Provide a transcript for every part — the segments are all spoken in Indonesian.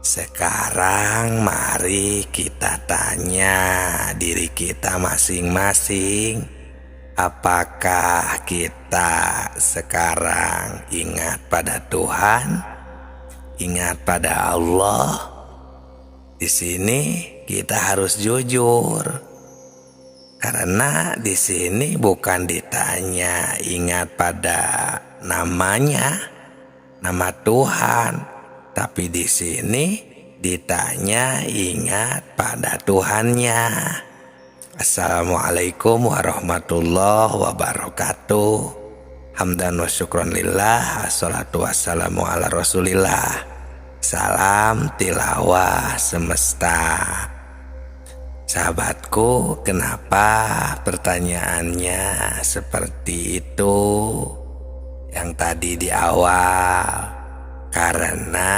Sekarang mari kita tanya diri kita masing-masing. Apakah kita sekarang ingat pada Tuhan? Ingat pada Allah? Di sini kita harus jujur. Karena di sini bukan ditanya ingat pada namanya, nama Tuhan, tapi di sini ditanya ingat pada Tuhannya. Assalamualaikum warahmatullahi wabarakatuh. Hamdan wa syukron lillah, assalatu wassalamu ala rasulillah. Salam tilawah semesta. Sahabatku, kenapa pertanyaannya seperti itu? Yang tadi di awal, karena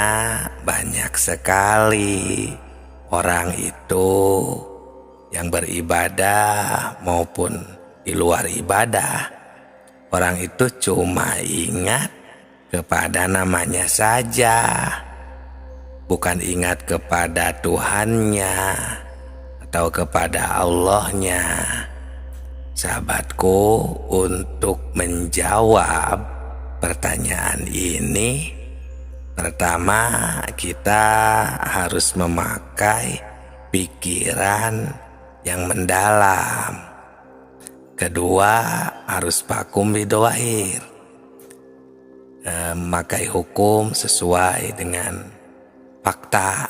banyak sekali orang itu yang beribadah maupun di luar ibadah. Orang itu cuma ingat kepada namanya saja, bukan ingat kepada Tuhannya atau kepada Allahnya. Sahabatku, untuk menjawab pertanyaan ini, pertama kita harus memakai pikiran yang mendalam. Kedua, harus vakum bidawahir, memakai hukum sesuai dengan fakta.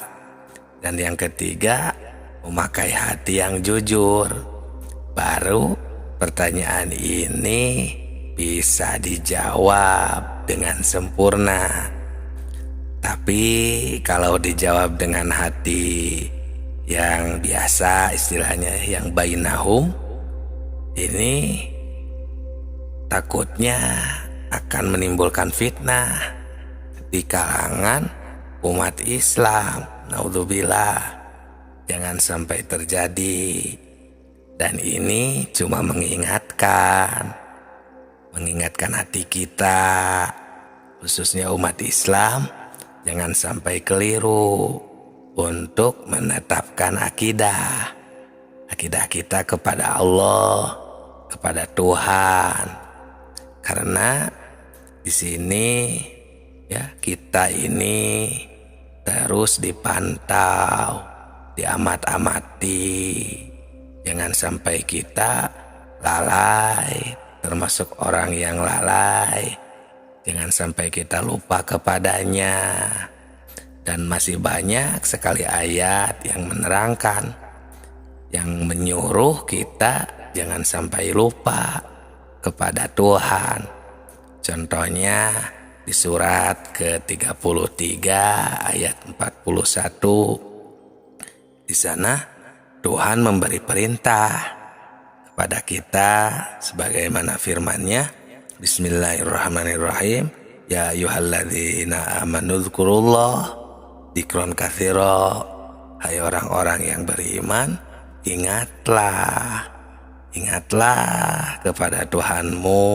Dan yang ketiga, memakai hati yang jujur. Baru pertanyaan ini bisa dijawab dengan sempurna. Tapi kalau dijawab dengan hati yang biasa, istilahnya yang bainahum, ini takutnya akan menimbulkan fitnah di kalangan umat Islam. Naudzubillah, jangan sampai terjadi. Dan ini cuma mengingatkan hati kita, khususnya umat Islam, jangan sampai keliru untuk menetapkan akidah kita kepada Allah, kepada Tuhan. Karena di sini ya, kita ini terus dipantau, diamat-amati. Jangan sampai kita lalai, termasuk orang yang lalai. Jangan sampai kita lupa kepadanya. Dan masih banyak sekali ayat yang menerangkan, yang menyuruh kita jangan sampai lupa kepada Tuhan. Contohnya di surat ke-33 ayat 41. Di sana Tuhan memberi perintah kepada kita sebagaimana firman-Nya, Bismillahirrahmanirrahim, ya ayyuhalladzina amanu dzkurullah dzikron katsira. Hai orang-orang yang beriman, ingatlah kepada Tuhanmu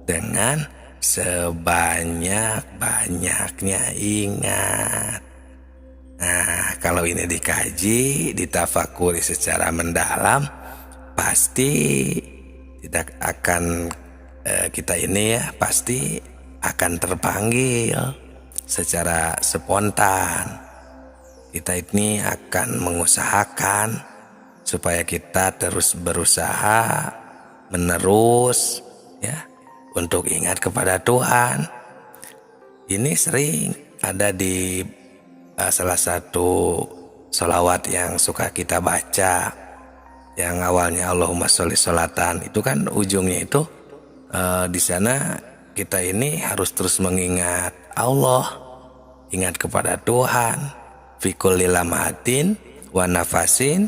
dengan sebanyak-banyaknya ingat. Nah, kalau ini dikaji, ditafakuri secara mendalam, pasti tidak akan kita ini ya, pasti akan terpanggil secara spontan. Kita ini akan mengusahakan supaya kita terus berusaha menerus ya untuk ingat kepada Tuhan. Ini sering ada di salah satu sholawat yang suka kita baca, yang awalnya Allahumma sholli sholatan, itu kan ujungnya itu di sana kita ini harus terus mengingat Allah, ingat kepada Tuhan, fi kulli lamatin wa nafasin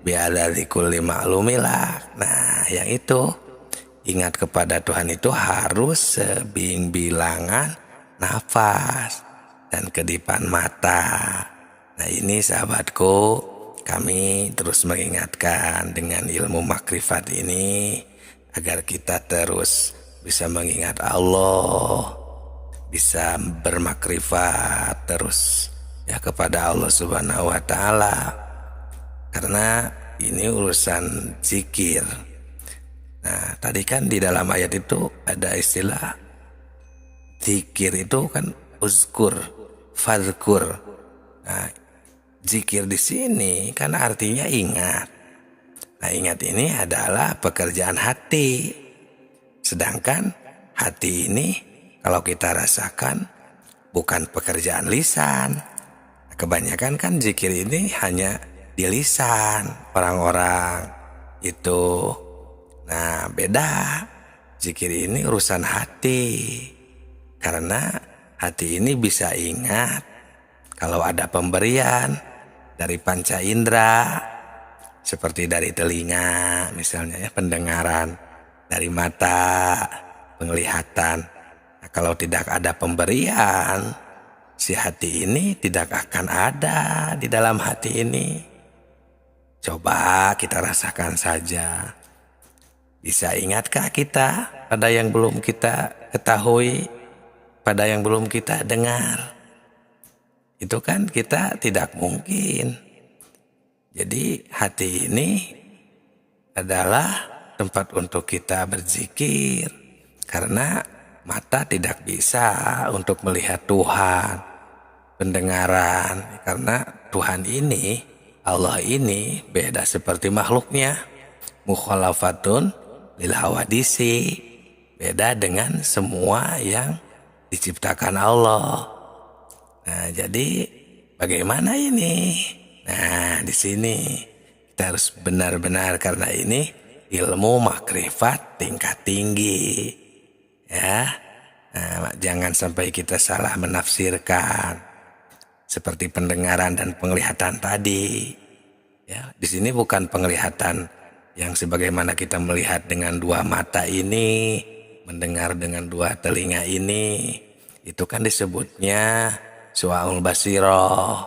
bi'adadzi kulli ma'lumillah. Nah, yang itu ingat kepada Tuhan itu harus sebilangan nafas dan kedipan mata. Nah, ini sahabatku, kami terus mengingatkan dengan ilmu makrifat ini agar kita terus bisa mengingat Allah, bisa bermakrifat terus ya kepada Allah Subhanahu wa taala. Karena ini urusan zikir. Nah, tadi kan di dalam ayat itu ada istilah zikir itu kan uzkur, fadzkur. Nah, zikir di sini kan artinya ingat. Nah, ingat ini adalah pekerjaan hati. Sedangkan hati ini kalau kita rasakan bukan pekerjaan lisan. Kebanyakan kan zikir ini hanya di lisan orang-orang itu. Nah, beda. Zikir ini urusan hati. Karena hati ini bisa ingat kalau ada pemberian dari panca indera, seperti dari telinga misalnya ya, pendengaran, dari mata, penglihatan. Nah, kalau tidak ada pemberian, si hati ini tidak akan ada di dalam hati ini. Coba kita rasakan saja. Bisa ingatkah kita pada yang belum kita ketahui, pada yang belum kita dengar? Itu kan kita tidak mungkin. Jadi hati ini adalah tempat untuk kita berzikir. Karena mata tidak bisa untuk melihat Tuhan. Pendengaran, karena Tuhan ini, Allah ini beda seperti makhluknya. Mukhalafatun lil hawadisi, beda dengan semua yang diciptakan Allah. Nah, jadi bagaimana ini? Nah, di sini kita harus benar-benar, karena ini ilmu makrifat tingkat tinggi. Ya. Nah, jangan sampai kita salah menafsirkan. Seperti pendengaran dan penglihatan tadi. Ya, di sini bukan penglihatan yang sebagaimana kita melihat dengan dua mata ini, mendengar dengan dua telinga ini. Itu kan disebutnya su'aul basiroh.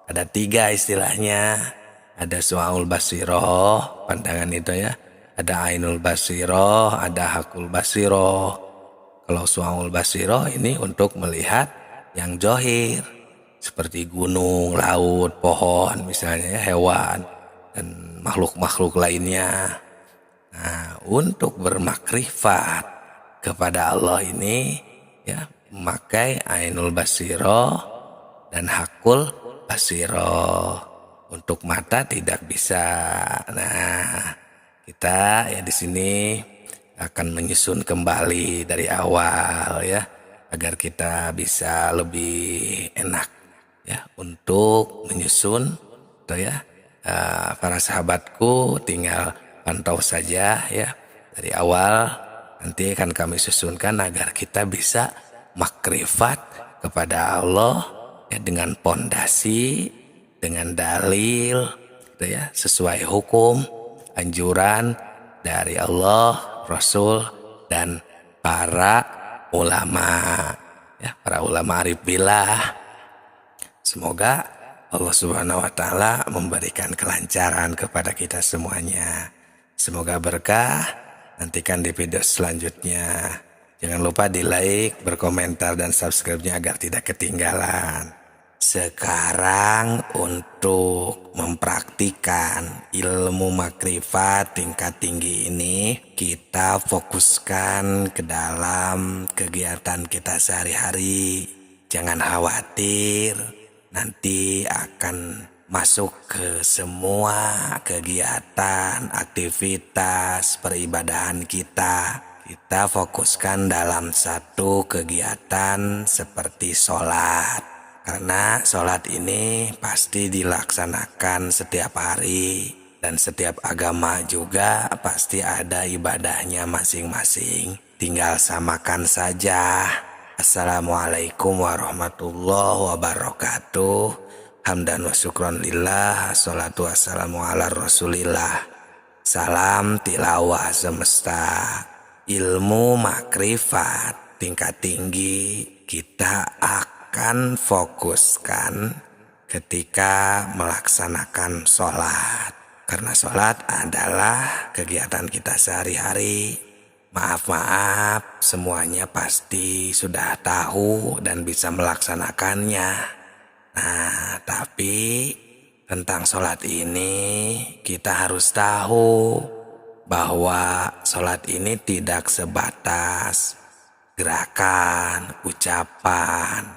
Ada 3 istilahnya. Ada su'aul basiroh, pandangan itu ya. Ada ainul basiroh, ada hakul basiroh. Kalau su'aul basiroh ini untuk melihat yang johir, seperti gunung, laut, pohon misalnya ya, hewan dan makhluk-makhluk lainnya. Nah, untuk bermakrifat kepada Allah ini ya, memakai ainul basiroh dan hakul basiroh. Untuk mata tidak bisa. Nah, kita ya di sini akan menyusun kembali dari awal ya, agar kita bisa lebih enak ya untuk menyusun tuh ya. Para sahabatku tinggal pantau saja ya dari awal, nanti akan kami susunkan agar kita bisa makrifat kepada Allah ya, dengan pondasi, dengan dalil gitu ya, sesuai hukum anjuran dari Allah, Rasul, dan para ulama ya, para ulama arif billah. Semoga Allah Subhanahu wa taala memberikan kelancaran kepada kita semuanya. Semoga berkah. Nantikan di video selanjutnya. Jangan lupa di like, berkomentar, dan subscribe-nya agar tidak ketinggalan. Sekarang untuk mempraktikkan ilmu makrifat tingkat tinggi ini, kita fokuskan ke dalam kegiatan kita sehari-hari. Jangan khawatir, nanti akan masuk ke semua kegiatan, aktivitas, peribadahan kita. Kita fokuskan dalam satu kegiatan seperti sholat. Karena sholat ini pasti dilaksanakan setiap hari. Dan setiap agama juga pasti ada ibadahnya masing-masing. Tinggal samakan saja. Assalamualaikum warahmatullahi wabarakatuh. Hamdan wa syukron lillah. Assalatu wassalamu ala rasulillah. Salam tilawah semesta. Ilmu makrifat tingkat tinggi kita akan fokuskan ketika melaksanakan sholat. Karena sholat adalah kegiatan kita sehari-hari. Maaf, semuanya pasti sudah tahu dan bisa melaksanakannya. Nah, tapi tentang sholat ini kita harus tahu bahwa sholat ini tidak sebatas gerakan, ucapan,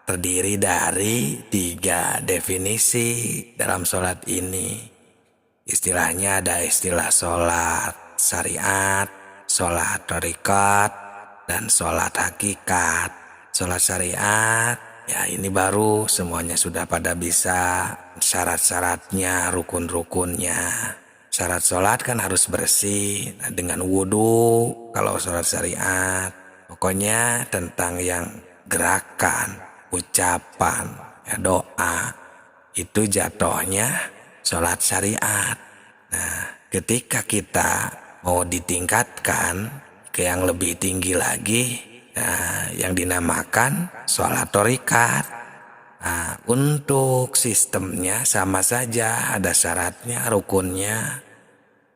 terdiri dari 3 definisi dalam sholat ini. Istilahnya ada istilah sholat syariat, sholat thariqat, dan sholat hakikat. Sholat syariat, ya ini baru semuanya sudah pada bisa, syarat-syaratnya, rukun-rukunnya. Syarat sholat kan harus bersih, dengan wudhu kalau sholat syariat. Pokoknya tentang yang gerakan, ucapan, ya doa, itu jatuhnya sholat syariat. Nah, ketika kita mau ditingkatkan ke yang lebih tinggi lagi, nah, yang dinamakan sholat thariqat. Nah, untuk sistemnya sama saja, ada syaratnya, rukunnya.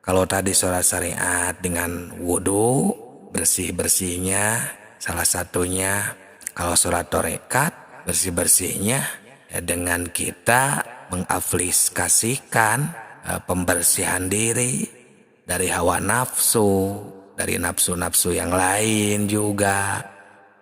Kalau tadi sholat syariat dengan wudhu, bersih-bersihnya salah satunya. Kalau sholat thariqat, bersih-bersihnya ya dengan kita mengaplikasikan pembersihan diri dari hawa nafsu, dari nafsu-nafsu yang lain juga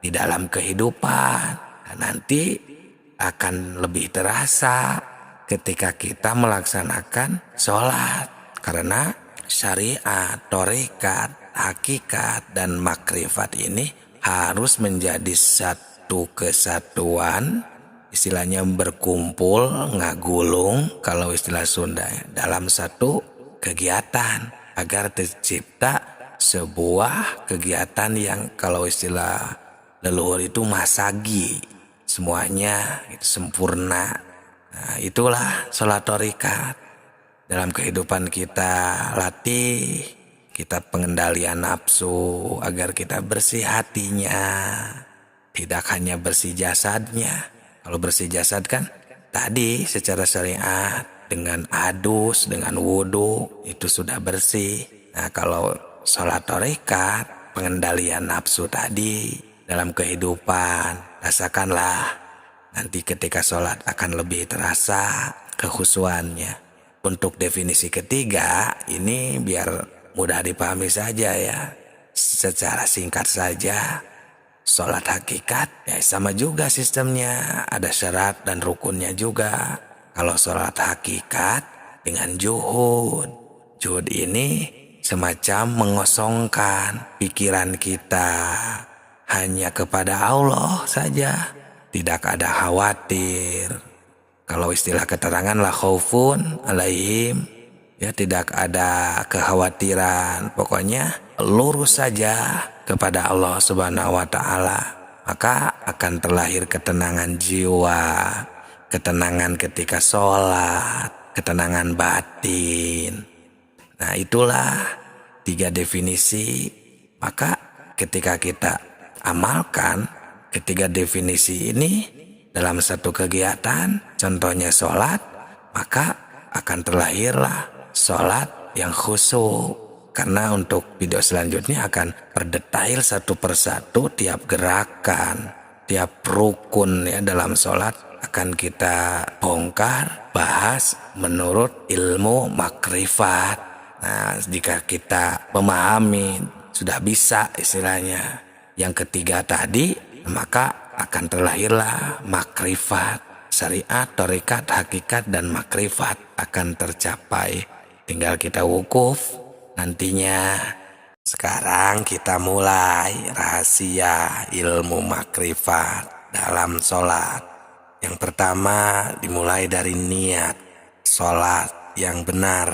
di dalam kehidupan. Nah, nanti akan lebih terasa ketika kita melaksanakan sholat, karena syariat, thariqat, hakikat, dan makrifat ini harus menjadi satu kesatuan, istilahnya berkumpul, ngagulung kalau istilah Sunda, dalam satu kegiatan agar tercipta sebuah kegiatan yang kalau istilah leluhur itu masagi, semuanya itu sempurna. Nah, itulah sholat thariqat. Dalam kehidupan kita latih, kita pengendalian nafsu agar kita bersih hatinya, tidak hanya bersih jasadnya. Kalau bersih jasad kan tadi secara syariat dengan adus, dengan wudhu itu sudah bersih. Nah, kalau sholat thariqat, pengendalian nafsu tadi dalam kehidupan, rasakanlah nanti ketika sholat akan lebih terasa kekhusyuannya. Untuk definisi ketiga ini biar mudah dipahami saja ya, secara singkat saja. Sholat hakikat ya sama juga sistemnya, ada syarat dan rukunnya juga. Kalau sholat hakikat dengan juhud, juhud ini semacam mengosongkan pikiran kita hanya kepada Allah saja, tidak ada khawatir. Kalau istilah keterangan la khaufun alaihim, ya tidak ada kekhawatiran, pokoknya lurus saja kepada Allah Subhanahu wa taala, maka akan terlahir ketenangan jiwa, ketenangan ketika sholat, ketenangan batin. Nah, itulah 3 definisi. Maka ketika kita amalkan ketiga definisi ini dalam satu kegiatan, contohnya sholat, maka akan terlahirlah sholat yang khusyuk. Karena untuk video selanjutnya akan berdetail satu persatu tiap gerakan, tiap rukun ya dalam sholat akan kita bongkar, bahas menurut ilmu makrifat. Nah, jika kita memahami, sudah bisa istilahnya yang ketiga tadi, maka akan terlahirlah makrifat. Syariat, thariqat, hakikat, dan makrifat akan tercapai. Tinggal kita wukuf nantinya. Sekarang kita mulai rahasia ilmu makrifat dalam sholat. Yang pertama dimulai dari niat sholat yang benar,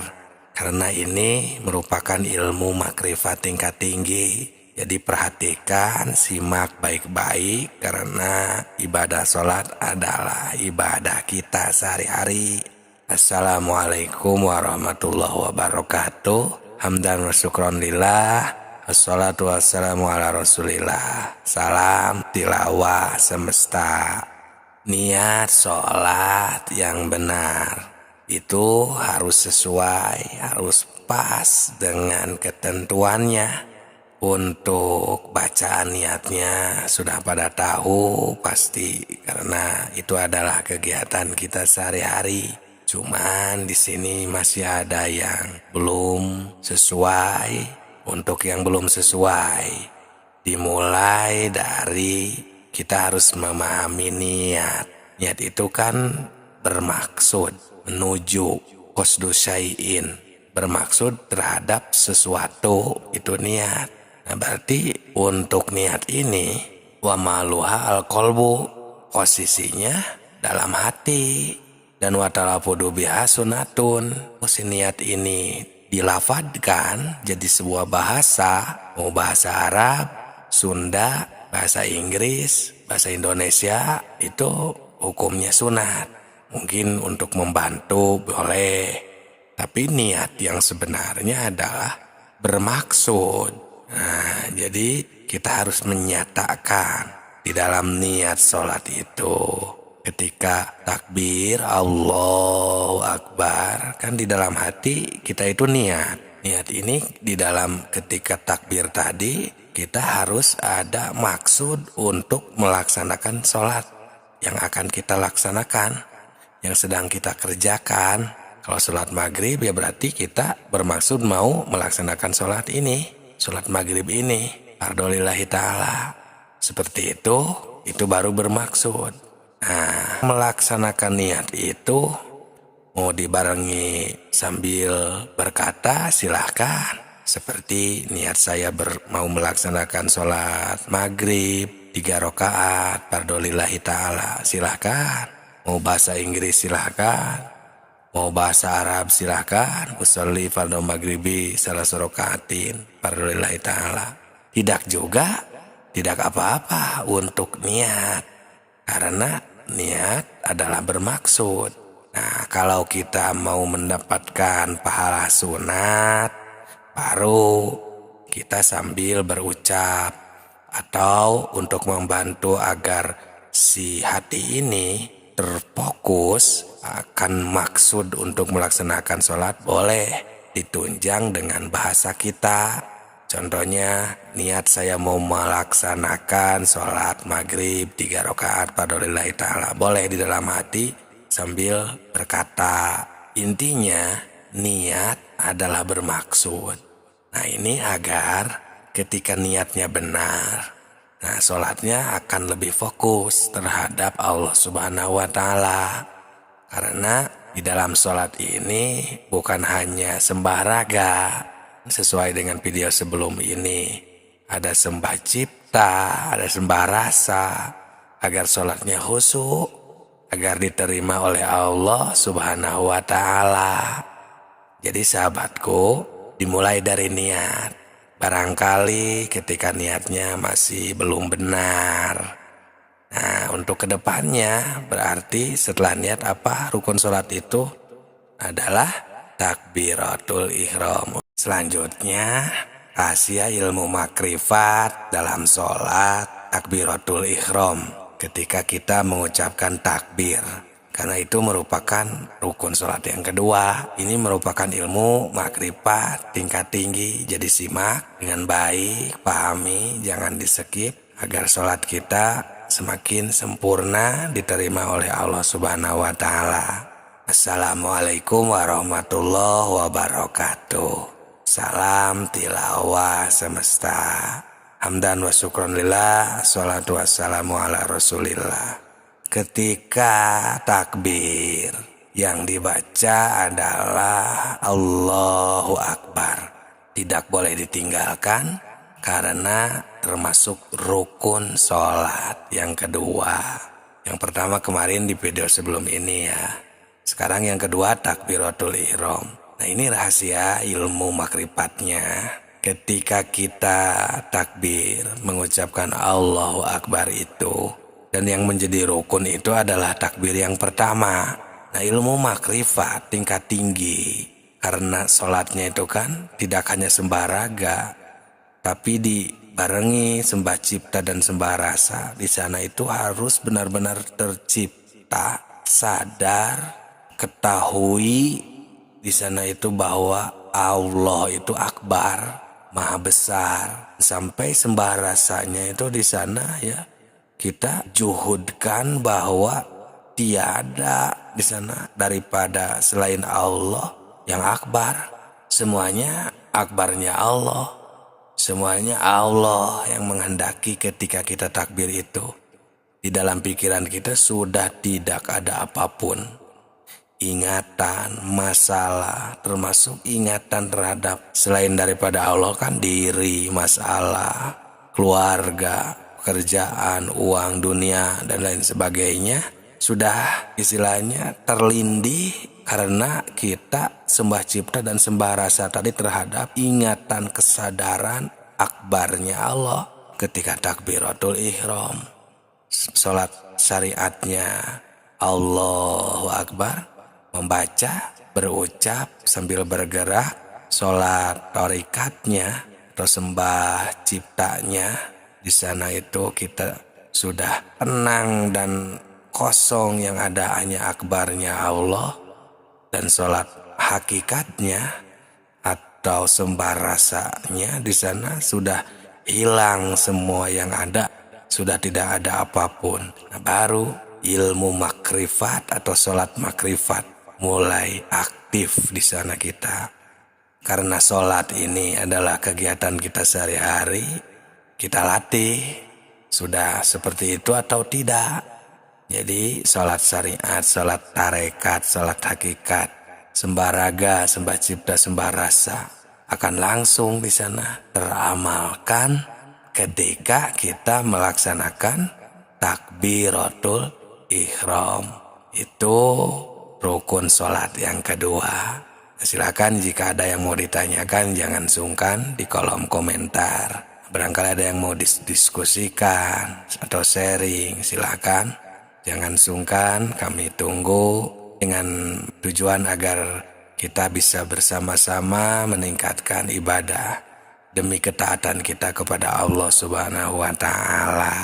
karena ini merupakan ilmu makrifat tingkat tinggi. Jadi perhatikan, simak baik-baik, karena ibadah sholat adalah ibadah kita sehari-hari. Assalamualaikum warahmatullahi wabarakatuh. Hamdan wa syukron lillah. Assalatu wassalamu ala rasulillah. Salam tilawah semesta. Niat sholat yang benar itu harus sesuai, harus pas dengan ketentuannya. Untuk bacaan niatnya sudah pada tahu pasti, karena itu adalah kegiatan kita sehari-hari. Cuman di sini masih ada yang belum sesuai. Untuk yang belum sesuai, dimulai dari kita harus memahami niat. Niat itu kan bermaksud menuju qasdu syai'in, bermaksud terhadap sesuatu, itu niat. Nah, berarti untuk niat ini wa maluha al-qalbu, posisinya dalam hati, dan wa talafudu biha sunnatun. Si niat ini dilafadkan jadi sebuah bahasa, mau bahasa Arab, Sunda, bahasa Inggris, bahasa Indonesia, itu hukumnya sunat. Mungkin untuk membantu boleh, tapi niat yang sebenarnya adalah bermaksud. Nah, jadi kita harus menyatakan di dalam niat sholat itu, ketika takbir Allahu Akbar, kan di dalam hati kita itu niat. Niat ini di dalam ketika takbir tadi, kita harus ada maksud untuk melaksanakan sholat yang akan kita laksanakan, yang sedang kita kerjakan. Kalau sholat maghrib ya berarti kita bermaksud mau melaksanakan sholat ini, sholat maghrib ini, fardholillahi ta'ala. Seperti itu baru bermaksud. Nah, melaksanakan niat itu mau dibarengi sambil berkata silahkan. Seperti niat saya mau melaksanakan sholat maghrib 3 rakaat fardholillahi ta'ala, silahkan. Mau bahasa Inggris silahkan, mau bahasa Arab silahkan. Usolli fardhu maghribi salasu rakaatin fardholillahi ta'ala. Tidak juga, tidak apa-apa untuk niat, karena niat adalah bermaksud. Nah, kalau kita mau mendapatkan pahala sunat, baru kita sambil berucap, atau untuk membantu agar si hati ini terfokus akan maksud untuk melaksanakan sholat, boleh ditunjang dengan bahasa kita. Contohnya, niat saya mau melaksanakan sholat maghrib 3 rakaat fardholillahi ta'ala, boleh di dalam hati sambil berkata. Intinya niat adalah bermaksud. Nah, ini agar ketika niatnya benar, nah sholatnya akan lebih fokus terhadap Allah Subhanahu wa Ta'ala. Karena di dalam sholat ini bukan hanya sembah raga, sesuai dengan video sebelum ini, ada sembah cipta, ada sembah rasa, agar sholatnya khusyuk, agar diterima oleh Allah Subhanahu wa Ta'ala. Jadi sahabatku, dimulai dari niat. Barangkali ketika niatnya masih belum benar. Nah, untuk kedepannya berarti setelah niat apa? Rukun sholat itu adalah takbiratul ihram. Selanjutnya, rahasia ilmu makrifat dalam sholat takbiratul ihram. Ketika kita mengucapkan takbir, karena itu merupakan rukun sholat yang kedua. Ini merupakan ilmu makrifat tingkat tinggi. Jadi simak dengan baik, pahami, jangan di skip, agar sholat kita semakin sempurna diterima oleh Allah Subhanahu wa Ta'ala. Assalamualaikum warahmatullahi wabarakatuh. Salam tilawah semesta. Hamdan wa syukron lillah, salatu wassalamu ala rasulillah. Ketika takbir yang dibaca adalah Allahu Akbar, tidak boleh ditinggalkan karena termasuk rukun sholat yang kedua. Yang pertama kemarin di video sebelum ini ya. Sekarang yang kedua takbiratul ihram. Nah, ini rahasia ilmu makrifatnya. Ketika kita takbir mengucapkan Allahu Akbar itu, dan yang menjadi rukun itu adalah takbir yang pertama. Nah, ilmu makrifat tingkat tinggi, karena sholatnya itu kan tidak hanya sembah raga, tapi dibarengi sembah cipta dan sembah rasa. Di sana itu harus benar-benar tercipta, sadar, ketahui di sana itu bahwa Allah itu akbar. maha besar. Sampai sembah rasanya itu di sana ya, kita juhudkan bahwa tiada di sana daripada selain Allah yang akbar. Semuanya akbarnya Allah. Semuanya Allah yang menghendaki ketika kita takbir itu. Di dalam pikiran kita sudah tidak ada apapun. Ingatan, masalah, termasuk ingatan terhadap selain daripada Allah kan diri, masalah, keluarga, pekerjaan, uang, dunia, dan lain sebagainya. Sudah istilahnya terlindih karena kita sembah cipta dan sembah rasa tadi terhadap ingatan kesadaran akbarnya Allah ketika takbiratul ihram. Sholat syariatnya Allahu Akbar, membaca, berucap sambil bergerak. Sholat tarikatnya atau sembah ciptanya, di sana itu kita sudah tenang dan kosong, yang ada hanya akbarnya Allah. Dan sholat hakikatnya atau sembah rasanya di sana sudah hilang semua yang ada, sudah tidak ada apapun. Nah, baru ilmu makrifat atau sholat makrifat mulai aktif di sana kita. Karena sholat ini adalah kegiatan kita sehari-hari, kita latih sudah seperti itu atau tidak. Jadi sholat syariat, sholat tarekat, sholat hakikat, sembah raga, sembah cipta, sembah rasa akan langsung di sana teramalkan ketika kita melaksanakan takbiratul ihram. Itu rukun sholat yang kedua. Silakan jika ada yang mau ditanyakan, jangan sungkan di kolom komentar. Barangkali ada yang mau diskusikan atau sharing, silakan. Jangan sungkan, kami tunggu dengan tujuan agar kita bisa bersama-sama meningkatkan ibadah demi ketaatan kita kepada Allah Subhanahu wa Ta'ala.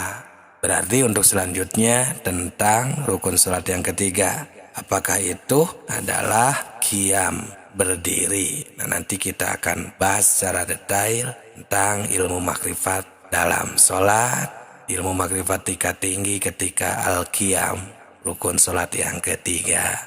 Berarti untuk selanjutnya tentang rukun salat yang ketiga, apakah itu adalah qiyam, berdiri. Nah, nanti kita akan bahas secara detail tentang ilmu makrifat dalam salat, ilmu makrifat tingkat tinggi ketika al-qiyam, rukun salat yang ketiga.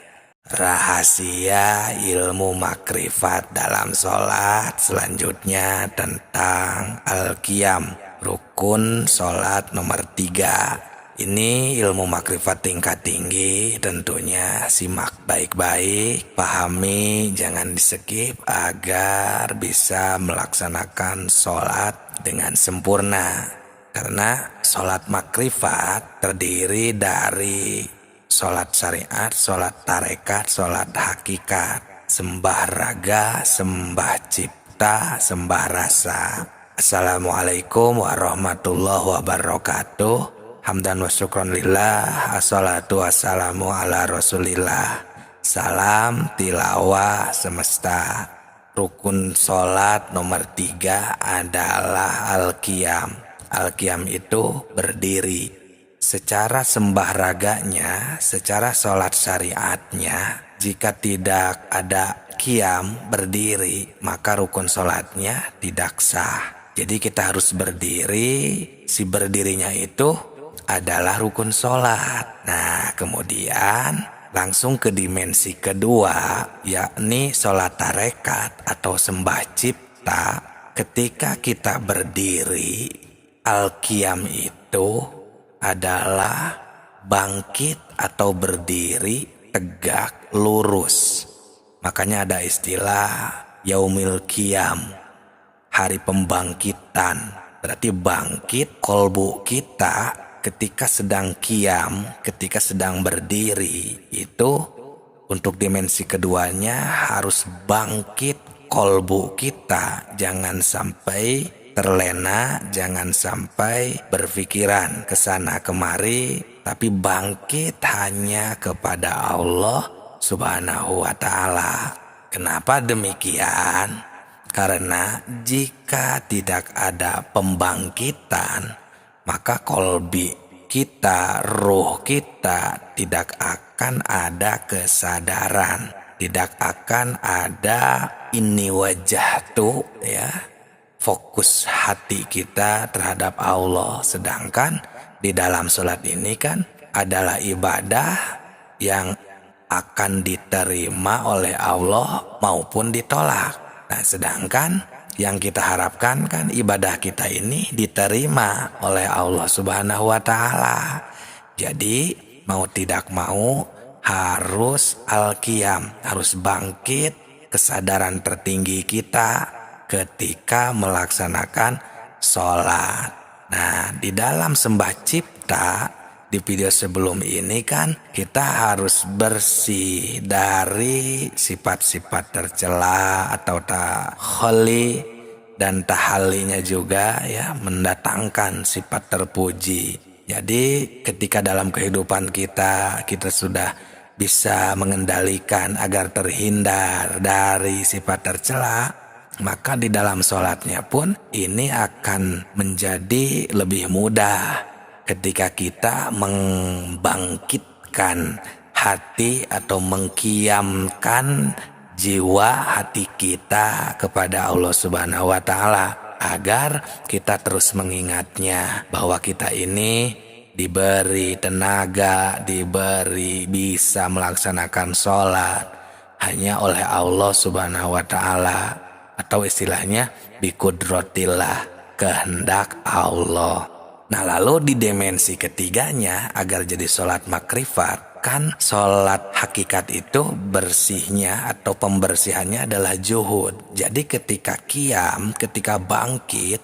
Rahasia ilmu makrifat dalam sholat selanjutnya tentang al-qiyam, rukun sholat nomor 3. Ini ilmu makrifat tingkat tinggi, tentunya simak baik-baik, pahami, jangan di-skip agar bisa melaksanakan sholat dengan sempurna. Karena sholat makrifat terdiri dari sholat syariat, sholat tarekat, sholat hakikat, sembah raga, sembah cipta, sembah rasa. Assalamualaikum warahmatullahi wabarakatuh. Hamdan wa syukron lillah, assalatu wassalamu ala rasulillah. Salam tilawah semesta. Rukun sholat nomor 3 adalah al-qiyam. Al-qiyam itu berdiri. Secara sembah raganya, secara sholat syariatnya, jika tidak ada qiyam, berdiri, maka rukun sholatnya tidak sah. Jadi kita harus berdiri, si berdirinya itu adalah rukun sholat. Nah, kemudian langsung ke dimensi kedua, yakni sholat tarekat atau sembah cipta. Ketika kita berdiri, al-qiyam itu adalah bangkit atau berdiri tegak lurus. Makanya ada istilah yaumil qiyam, hari pembangkitan. Berarti bangkit kolbu kita ketika sedang qiyam, ketika sedang berdiri. Itu untuk dimensi keduanya harus bangkit kolbu kita, jangan sampai terlena, jangan sampai berpikiran ke sana kemari, tapi bangkit hanya kepada Allah Subhanahu wa Ta'ala. Kenapa demikian? Karena jika tidak ada pembangkitan, maka kolbi kita, ruh kita tidak akan ada kesadaran, tidak akan ada ini wajah tuh ya. fokus hati kita terhadap Allah. Sedangkan di dalam sholat ini kan adalah ibadah yang akan diterima oleh Allah maupun ditolak. Nah, sedangkan yang kita harapkan kan ibadah kita ini diterima oleh Allah Subhanahu wa Ta'ala. Jadi mau tidak mau harus al-qiyam, harus bangkit kesadaran tertinggi kita ketika melaksanakan sholat. Nah, di dalam sembah cipta di video sebelum ini kan kita harus bersih dari sifat-sifat tercela atau takholi dan tahalinya juga ya, mendatangkan sifat terpuji. Jadi ketika dalam kehidupan kita sudah bisa mengendalikan agar terhindar dari sifat tercela, maka di dalam sholatnya pun ini akan menjadi lebih mudah ketika kita membangkitkan hati atau mengkiamkan jiwa hati kita kepada Allah Subhanahu wa Ta'ala, agar kita terus mengingatnya bahwa kita ini diberi tenaga, diberi bisa melaksanakan sholat hanya oleh Allah Subhanahu wa Ta'ala, atau istilahnya biqudratillah, kehendak Allah. Nah, lalu di dimensi ketiganya agar jadi sholat makrifat, kan sholat hakikat itu bersihnya atau pembersihannya adalah juhud. Jadi ketika qiyam, ketika bangkit,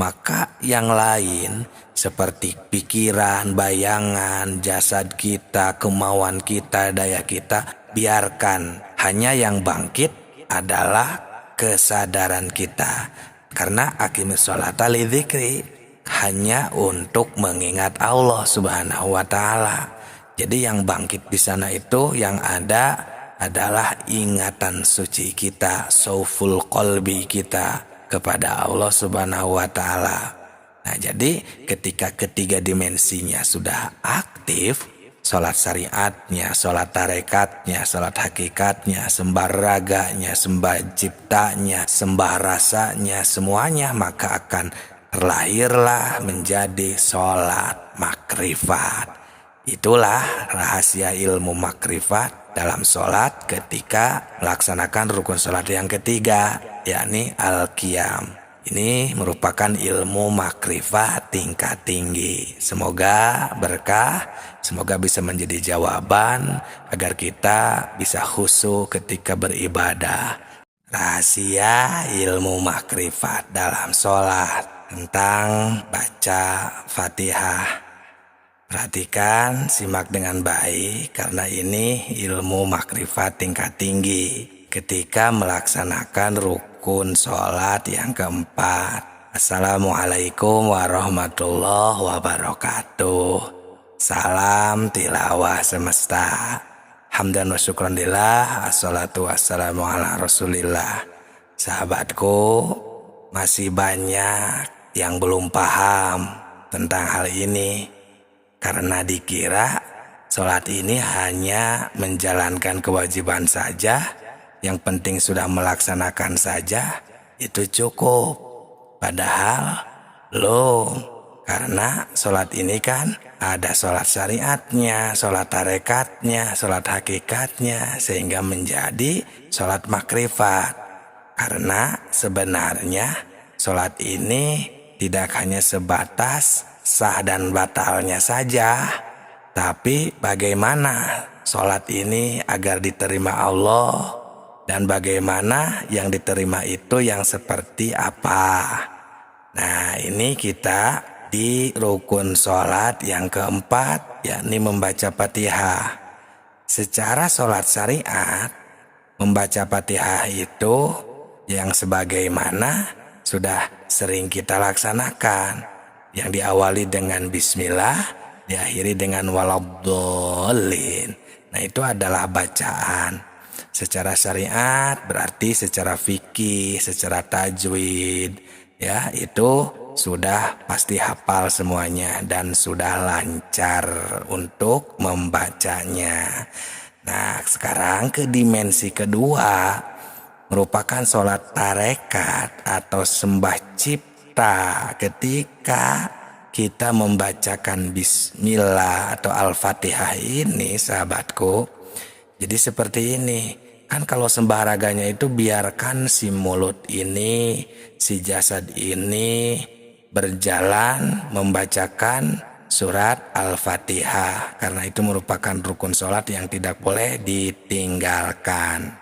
maka yang lain seperti pikiran, bayangan, jasad kita, kemauan kita, daya kita, biarkan. Hanya yang bangkit adalah kesadaran kita. Karena aqimis sholata lidzikri, hanya untuk mengingat Allah Subhanahu wa Ta'ala. Jadi yang bangkit di sana itu yang ada adalah ingatan suci kita, sauful qalbi kita kepada Allah Subhanahu wa Ta'ala. Nah, jadi ketika ketiga dimensinya sudah aktif, sholat syariatnya, sholat tarekatnya, sholat hakikatnya, sembah raganya, sembah ciptanya, sembah rasanya, semuanya, maka akan terlahirlah menjadi sholat makrifat. Itulah rahasia ilmu makrifat dalam sholat ketika melaksanakan rukun sholat yang ketiga, yakni al-qiyam. Ini merupakan ilmu makrifat tingkat tinggi. Semoga berkah, semoga bisa menjadi jawaban agar kita bisa khusyuk ketika beribadah. Rahasia ilmu makrifat dalam sholat tentang baca Fatihah. Perhatikan, simak dengan baik karena ini ilmu makrifat tingkat tinggi ketika melaksanakan rukun sholat yang keempat. Assalamualaikum warahmatullahi wabarakatuh. Salam tilawah semesta. Hamdan wa syukran lillah. Assalatu wassalamu ala rasulillah. Sahabatku, masih banyak yang belum paham tentang hal ini karena dikira sholat ini hanya menjalankan kewajiban saja, yang penting sudah melaksanakan saja itu cukup. Padahal karena sholat ini kan ada sholat syariatnya, sholat tarekatnya, sholat hakikatnya, sehingga menjadi sholat makrifat. Karena sebenarnya sholat ini tidak hanya sebatas sah dan batalnya saja, tapi bagaimana sholat ini agar diterima Allah, dan bagaimana yang diterima itu yang seperti apa. Nah, ini kita di rukun sholat yang keempat, yakni membaca Fatihah. Secara sholat syariat, membaca Fatihah itu yang sebagaimana sudah sering kita laksanakan, yang diawali dengan bismillah, diakhiri dengan waladhdallin. Nah, itu adalah bacaan secara syariat, berarti secara fikih, secara tajwid, ya itu sudah pasti hafal semuanya dan sudah lancar untuk membacanya. Nah, sekarang ke dimensi kedua, merupakan sholat tarekat atau sembah cipta ketika kita membacakan bismillah atau al-fatihah ini, sahabatku. Jadi seperti ini, kan kalau sembah raganya itu biarkan si mulut ini, si jasad ini berjalan membacakan surat al-fatihah, karena itu merupakan rukun sholat yang tidak boleh ditinggalkan.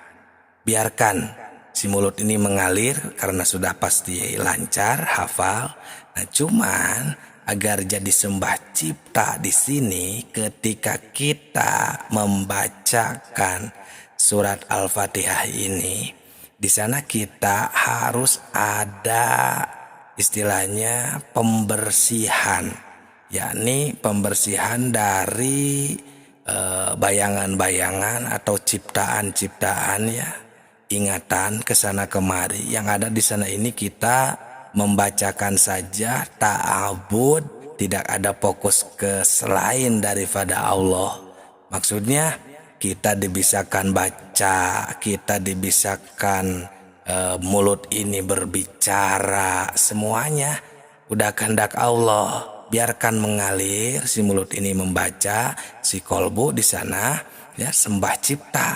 Biarkan si mulut ini mengalir karena sudah pasti lancar, hafal. Nah, cuman agar jadi sembah cipta di sini ketika kita membacakan surat Al-Fatihah ini, di sana kita harus ada istilahnya pembersihan, yakni pembersihan dari bayangan-bayangan atau ciptaan-ciptaan, ya, ingatan kesana kemari. Yang ada di sana ini kita membacakan saja ta'abud, tidak ada fokus ke selain daripada Allah. Maksudnya kita dibisakan baca, kita dibisakan mulut ini berbicara, semuanya udah kehendak Allah. Biarkan mengalir, si mulut ini membaca, si kolbu di sana ya sembah cipta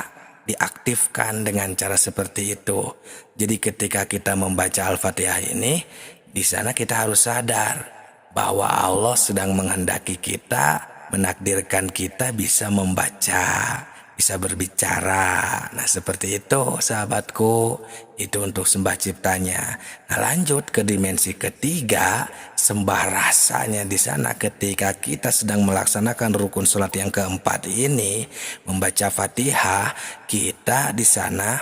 diaktifkan dengan cara seperti itu. Jadi ketika kita membaca Al-Fatihah ini, di sana kita harus sadar bahwa Allah sedang menghendaki kita, menakdirkan kita bisa membaca, bisa berbicara. Nah, seperti itu sahabatku, itu untuk sembah ciptanya. Nah, lanjut ke dimensi ketiga, sembah rasanya di sana ketika kita sedang melaksanakan rukun sholat yang keempat ini, membaca Fatihah, kita di sana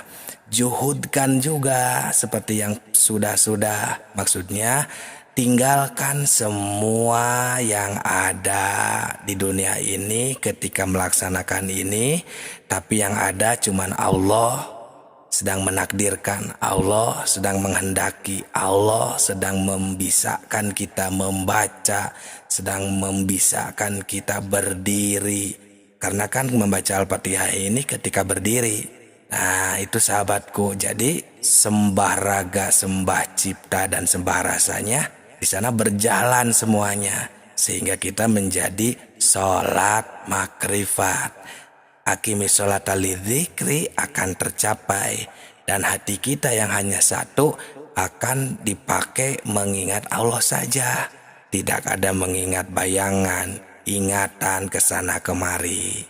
juhudkan juga seperti yang sudah-sudah. Maksudnya tinggalkan semua yang ada di dunia ini ketika melaksanakan ini, tapi yang ada cuman Allah sedang menakdirkan, Allah sedang menghendaki, Allah sedang membisakan kita membaca, sedang membisakan kita berdiri. Karena kan membaca Al-Fatihah ini ketika berdiri. Nah, itu sahabatku. Jadi sembah raga, sembah cipta, dan sembah rasanya di sana berjalan semuanya, sehingga kita menjadi sholat makrifat. Akimi sholat lidzikri akan tercapai, dan hati kita yang hanya satu akan dipakai mengingat Allah saja. Tidak ada mengingat bayangan, ingatan kesana kemari.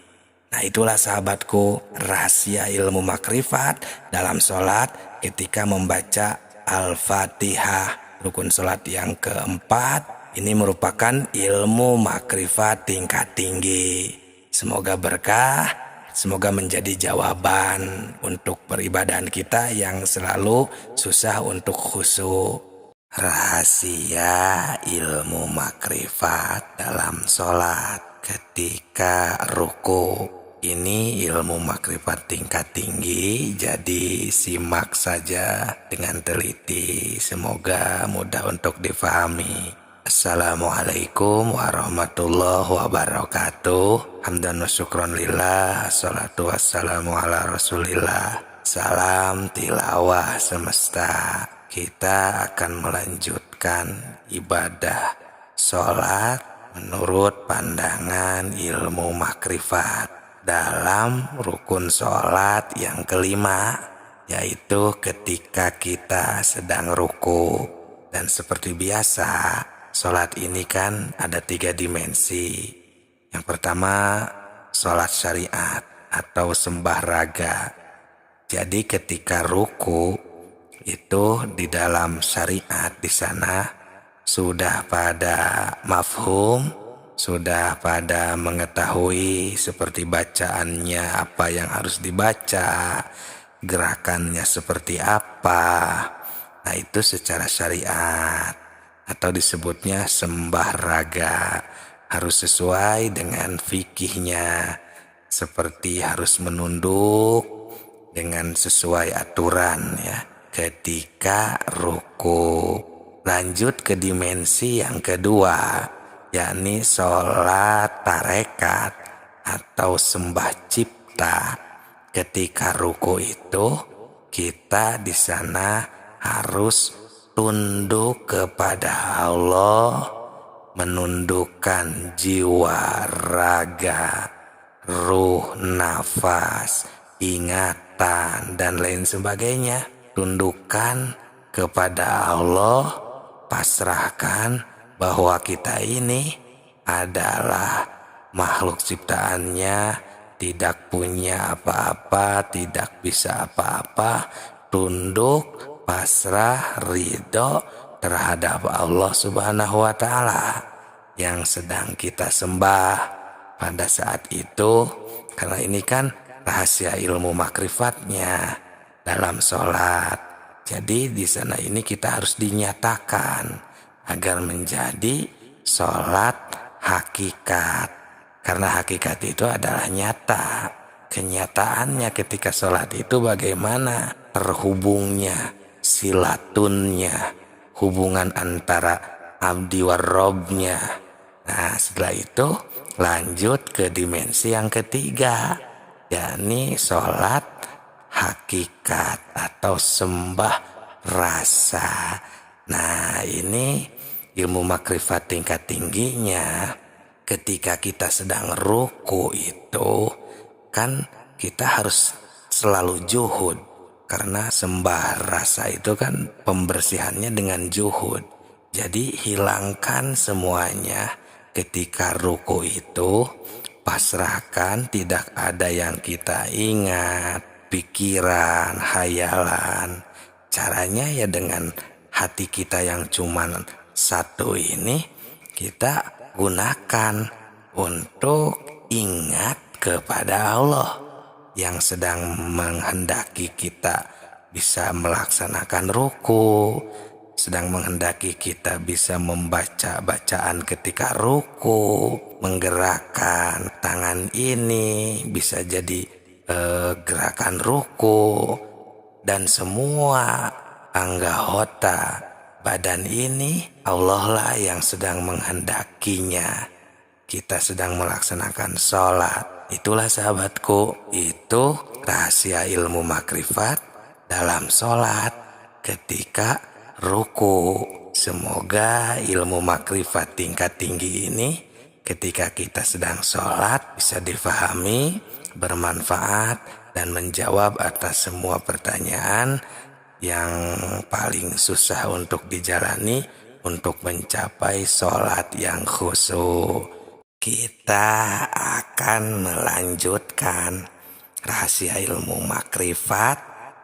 Nah, itulah sahabatku rahasia ilmu makrifat dalam sholat ketika membaca Al-Fatihah. Rukun sholat yang keempat ini merupakan ilmu makrifat tingkat tinggi. Semoga berkah, semoga menjadi jawaban untuk peribadahan kita yang selalu susah untuk khusyuk. Rahasia ilmu makrifat dalam sholat ketika ruku. Ini ilmu makrifat tingkat tinggi, jadi simak saja dengan teliti. Semoga mudah untuk difahami. Assalamualaikum warahmatullahi wabarakatuh. Hamdan wa syukron lillah. Assalatu wassalamu ala rasulillah. Salam tilawah semesta. Kita akan melanjutkan ibadah sholat menurut pandangan ilmu makrifat dalam rukun sholat yang kelima, yaitu ketika kita sedang ruku. Dan seperti biasa, sholat ini kan ada 3 dimensi. Yang pertama, sholat syariat atau sembah raga. Jadi ketika ruku itu di dalam syariat di sana sudah pada mafhum, sudah pada mengetahui seperti bacaannya apa yang harus dibaca, gerakannya seperti apa. Nah, itu secara syariat atau disebutnya sembah raga. Harus sesuai dengan fikihnya, seperti harus menunduk dengan sesuai aturan ya ketika ruku. Lanjut ke dimensi yang kedua, yakni sholat tarekat atau sembah cipta. Ketika ruku itu kita di sana harus tunduk kepada Allah, menundukkan jiwa, raga, ruh, nafas, ingatan, dan lain sebagainya. Tundukkan kepada Allah, pasrahkan bahwa kita ini adalah makhluk ciptaannya, tidak punya apa-apa, tidak bisa apa-apa. Tunduk, pasrah, ridho terhadap Allah Subhanahu wa Ta'ala yang sedang kita sembah pada saat itu. Karena ini kan rahasia ilmu makrifatnya dalam sholat. Jadi di sana ini kita harus dinyatakan agar menjadi sholat hakikat. Karena hakikat itu adalah nyata. Kenyataannya ketika sholat itu bagaimana terhubungnya, silatunnya, hubungan antara abdi warrobnya. Nah setelah itu lanjut ke dimensi yang ketiga, yakni sholat hakikat atau sembah rasa. Nah ini ilmu makrifat tingkat tingginya. Ketika kita sedang ruku itu kan kita harus selalu juhud, karena sembah rasa itu kan pembersihannya dengan juhud. Jadi hilangkan semuanya ketika ruku itu, pasrahkan, tidak ada yang kita ingat, pikiran, hayalan. Caranya ya dengan hati kita yang cuman satu ini kita gunakan untuk ingat kepada Allah yang sedang menghendaki kita bisa melaksanakan ruku, sedang menghendaki kita bisa membaca bacaan ketika ruku, menggerakkan tangan ini bisa jadi gerakan ruku, dan semua anggota badan ini Allah lah yang sedang menghendakinya. Kita sedang melaksanakan sholat. Itulah sahabatku, itu rahasia ilmu makrifat dalam sholat ketika ruku. Semoga ilmu makrifat tingkat tinggi ini ketika kita sedang sholat bisa difahami, bermanfaat, dan menjawab atas semua pertanyaan yang paling susah untuk dijalani untuk mencapai sholat yang khusyuk. Kita akan melanjutkan rahasia ilmu makrifat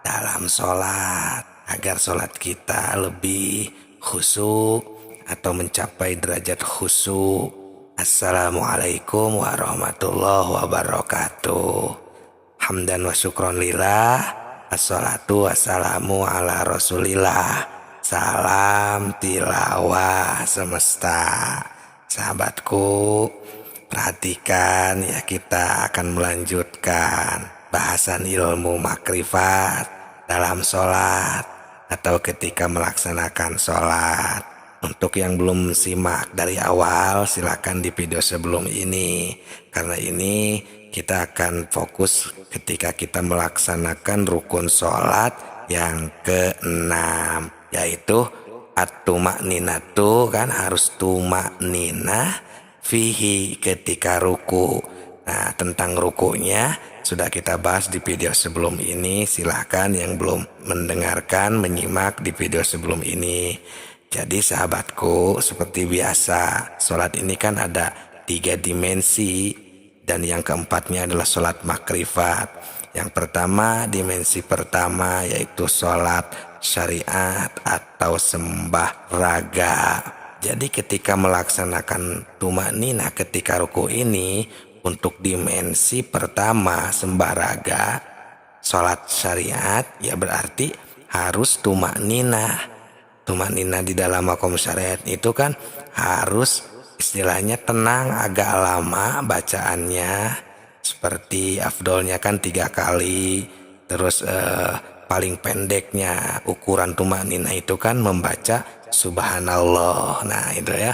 dalam sholat agar sholat kita lebih khusyuk atau mencapai derajat khusyuk. Assalamualaikum warahmatullahi wabarakatuh. Hamdan wa syukron lillah. Assalatu wassalamu ala rasulillah. Salam tilawah semesta. Sahabatku, perhatikan ya, kita akan melanjutkan bahasan ilmu makrifat dalam sholat atau ketika melaksanakan sholat. Untuk yang belum simak dari awal, silakan di video sebelum ini, karena ini kita akan fokus ketika kita melaksanakan rukun sholat yang ke-6, yaitu at-tumakninatu, kan harus tumakninah fihi ketika ruku. Nah tentang rukunya sudah kita bahas di video sebelum ini, silahkan yang belum mendengarkan menyimak di video sebelum ini. Jadi sahabatku, seperti biasa sholat ini kan ada 3 dimensi, dan yang keempatnya adalah sholat makrifat. Yang pertama, dimensi pertama yaitu sholat syariat atau sembah raga. Jadi ketika melaksanakan tumakninah ketika ruku ini, untuk dimensi pertama sembah raga, sholat syariat, ya berarti harus tumakninah. Tumakninah di dalam makom syariat itu kan harus istilahnya tenang, agak lama bacaannya, seperti afdolnya kan 3 kali. Terus paling pendeknya ukuran tumakninah itu kan membaca subhanallah. Nah itu ya,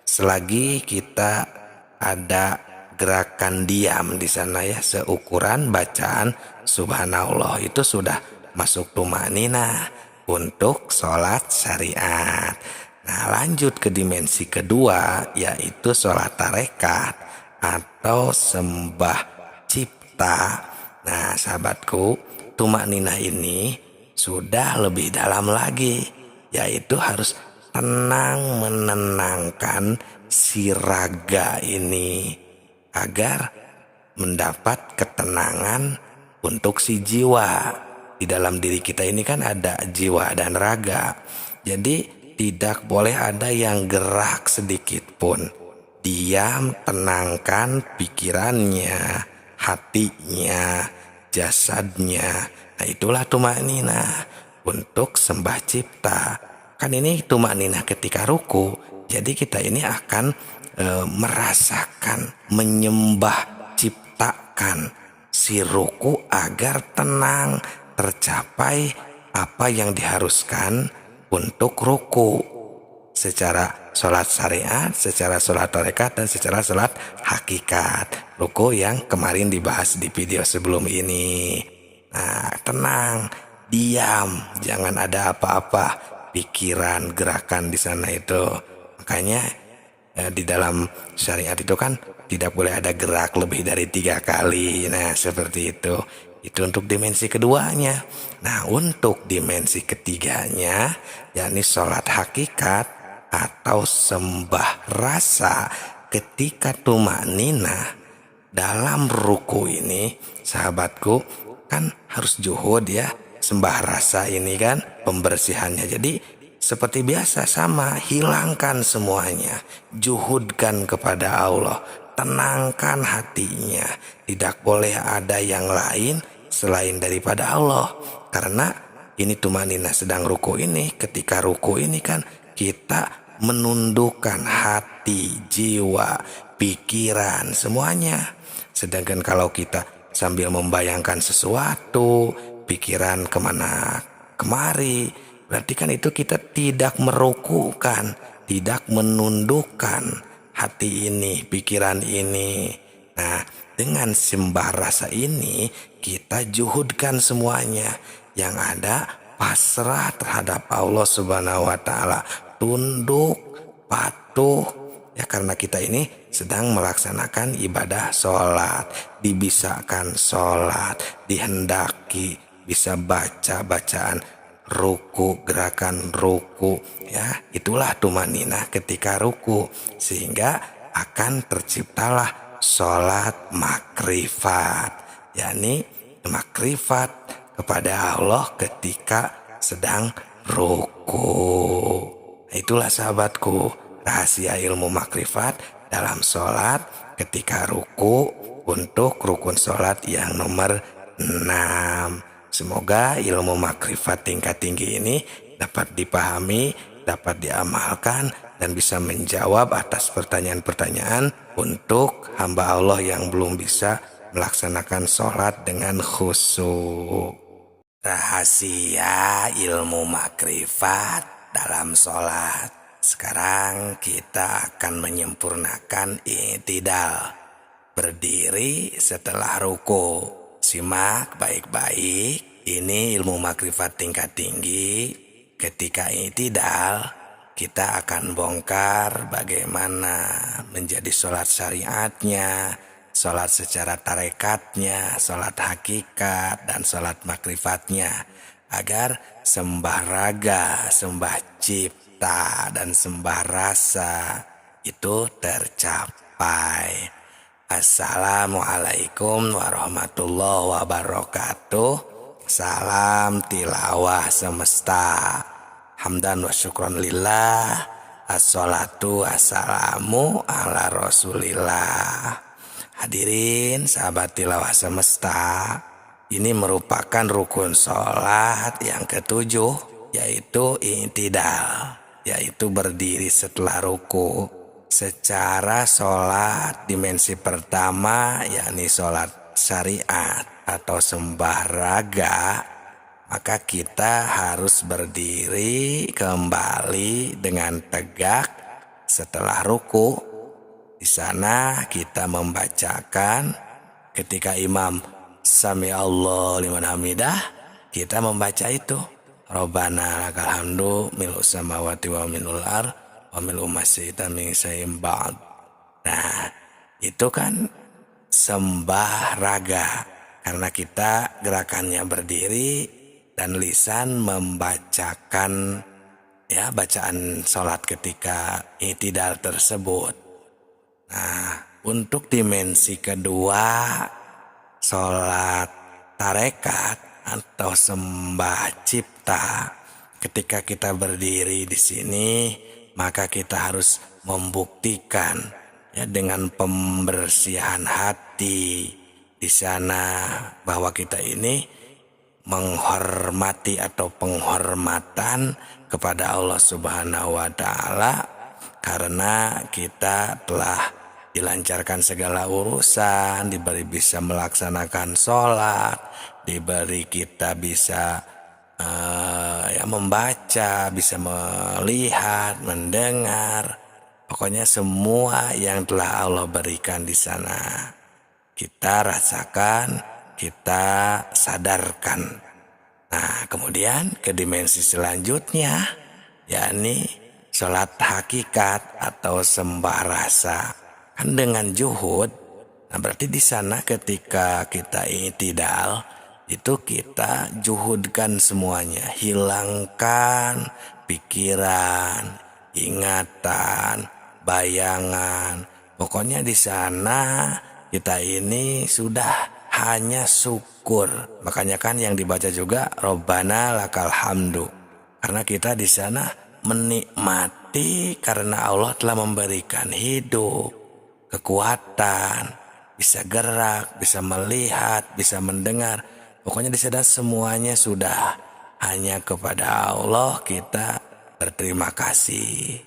selagi kita ada gerakan diam di sana ya, seukuran bacaan subhanallah itu sudah masuk tumanina untuk sholat syariat. Nah, lanjut ke dimensi kedua, yaitu sholat tarekat atau sembah cipta. Nah, sahabatku, tumanina ini sudah lebih dalam lagi, yaitu harus tenang menenangkan si raga ini agar mendapat ketenangan untuk si jiwa. Di dalam diri kita ini kan ada jiwa dan raga. Jadi tidak boleh ada yang gerak sedikit pun. Diam, tenangkan pikirannya, hatinya, jasadnya. Nah, itulah tumanina untuk sembah cipta. Kan ini tumanina ketika ruku. Jadi kita ini akan merasakan, menyembah, ciptakan si ruku agar tenang, tercapai apa yang diharuskan untuk ruku secara sholat syariat, secara sholat tarekat, dan secara sholat hakikat. Ruku yang kemarin dibahas di video sebelum ini. Nah, tenang, diam, jangan ada apa-apa pikiran, gerakan di sana itu. Makanya di dalam syariat itu kan tidak boleh ada gerak lebih dari 3 kali. Nah, seperti itu. Itu untuk dimensi keduanya. Nah, untuk dimensi ketiganya, yakni sholat hakikat atau sembah rasa, ketika tumanina dalam ruku ini, sahabatku, kan harus juhud ya. Sembah rasa ini kan pembersihannya. Jadi seperti biasa sama, hilangkan semuanya, juhudkan kepada Allah, tenangkan hatinya. Tidak boleh ada yang lain selain daripada Allah. Karena ini tumanina sedang ruku ini, ketika ruku ini kan kita menundukkan hati, jiwa, pikiran, semuanya. Sedangkan kalau kita sambil membayangkan sesuatu, pikiran kemana kemari, berarti kan itu kita tidak merukukan, tidak menundukkan hati ini, pikiran ini. Nah, dengan sembah rasa ini kita juhudkan semuanya. Yang ada pasrah terhadap Allah Subhanahu wa taala, tunduk, patuh. Ya, karena kita ini sedang melaksanakan ibadah sholat, dibisakan sholat, dihendaki bisa baca bacaan ruku, gerakan ruku, ya itulah tumanina ketika ruku, sehingga akan terciptalah sholat makrifat, yakni makrifat kepada Allah ketika sedang ruku. Itulah sahabatku, rahasia ilmu makrifat dalam sholat ketika ruku untuk rukun sholat yang nomor 6. Semoga ilmu makrifat tingkat tinggi ini dapat dipahami, dapat diamalkan, dan bisa menjawab atas pertanyaan-pertanyaan untuk hamba Allah yang belum bisa melaksanakan sholat dengan khusyuk. Rahasia ilmu makrifat dalam sholat. Sekarang kita akan menyempurnakan i'tidal, berdiri setelah ruku. Simak baik-baik, ini ilmu makrifat tingkat tinggi. Ketika i'tidal, kita akan bongkar bagaimana menjadi sholat syariatnya, sholat secara tarekatnya, sholat hakikat, dan sholat makrifatnya, agar sembah raga, sembah cipta, dan sembah rasa itu tercapai. Assalamualaikum warahmatullahi wabarakatuh. Salam tilawah semesta. Hamdan wa syukron lillah. Assalatu wassalamu ala rasulillah. Hadirin sahabat tilawah semesta, ini merupakan rukun sholat yang ketujuh, yaitu i'tidal, yaitu berdiri setelah ruku. Secara sholat dimensi pertama, yakni sholat syariat atau sembah raga, maka kita harus berdiri kembali dengan tegak setelah ruku. Di sana kita membacakan ketika imam sami Allah liman hamidah, kita membaca itu. Rabbana lakal hamdu mil'u samawati wa minul ar wa mil'u ma syi'ta min syai'in ba'd. Nah, itu kan sembah raga karena kita gerakannya berdiri dan lisan membacakan ya bacaan sholat ketika i'tidal tersebut. Nah, untuk dimensi kedua sholat tarekat atau sembah cipta, ketika kita berdiri di sini maka kita harus membuktikan ya dengan pembersihan hati di sana bahwa kita ini menghormati atau penghormatan kepada Allah Subhanahu wa taala karena kita telah dilancarkan segala urusan, diberi bisa melaksanakan sholat, diberi kita bisa ya membaca, bisa melihat, mendengar, pokoknya semua yang telah Allah berikan di sana kita rasakan, kita sadarkan. Nah, kemudian ke dimensi selanjutnya, yakni sholat hakikat atau sembah rasa. Kan dengan juhud, nah berarti di sana ketika kita i'tidal, itu kita juhudkan semuanya, hilangkan pikiran, ingatan, bayangan. Pokoknya di sana kita ini sudah hanya syukur. Makanya kan yang dibaca juga Rabbana lakal hamdu. Karena kita di sana menikmati karena Allah telah memberikan hidup, kekuatan, bisa gerak, bisa melihat, bisa mendengar. Pokoknya di sana semuanya sudah hanya kepada Allah kita berterima kasih.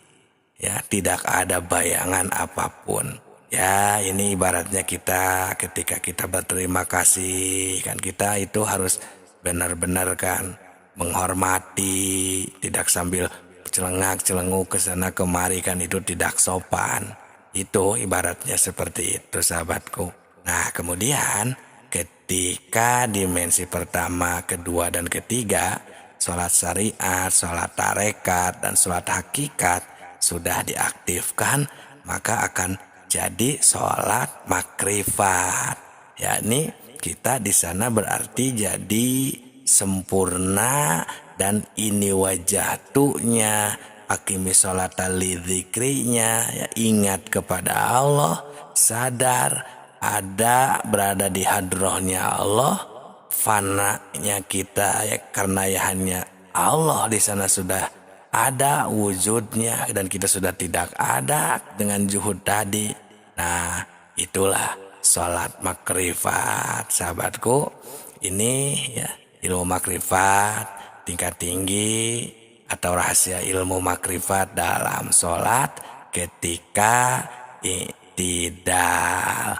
Ya, tidak ada bayangan apapun. Ya, ini ibaratnya kita ketika kita berterima kasih, kan kita itu harus benar-benar kan menghormati, tidak sambil celengak-celenguk ke sana kemari, kan itu tidak sopan. Itu ibaratnya seperti itu, sahabatku. Nah, kemudian ketika dimensi pertama, kedua, dan ketiga, sholat syariat, sholat tarekat, dan sholat hakikat sudah diaktifkan, maka akan jadi sholat makrifat, yakni kita di sana berarti jadi sempurna dan ini wajatunya akimi sholata lidzikrinya, ya ingat kepada Allah, sadar ada berada di hadrohnya Allah, fananya kita ya karena ya hanya Allah di sana sudah ada wujudnya dan kita sudah tidak ada dengan juhud tadi. Nah, itulah sholat makrifat, sahabatku. Ini ya ilmu makrifat tingkat tinggi atau rahasia ilmu makrifat dalam sholat ketika i'tidal.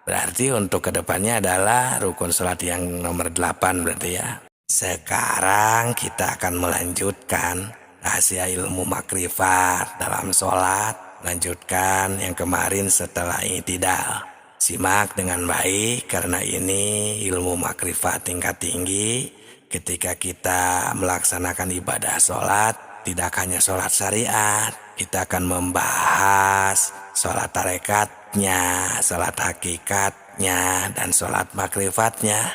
Berarti untuk kedepannya adalah rukun sholat yang nomor 8 berarti ya. Sekarang kita akan melanjutkan rahasia ilmu makrifat dalam sholat, lanjutkan yang kemarin setelah i'tidal. Simak dengan baik karena ini ilmu makrifat tingkat tinggi. Ketika kita melaksanakan ibadah sholat, tidak hanya sholat syariat, kita akan membahas sholat tarekatnya, sholat hakikatnya, dan sholat makrifatnya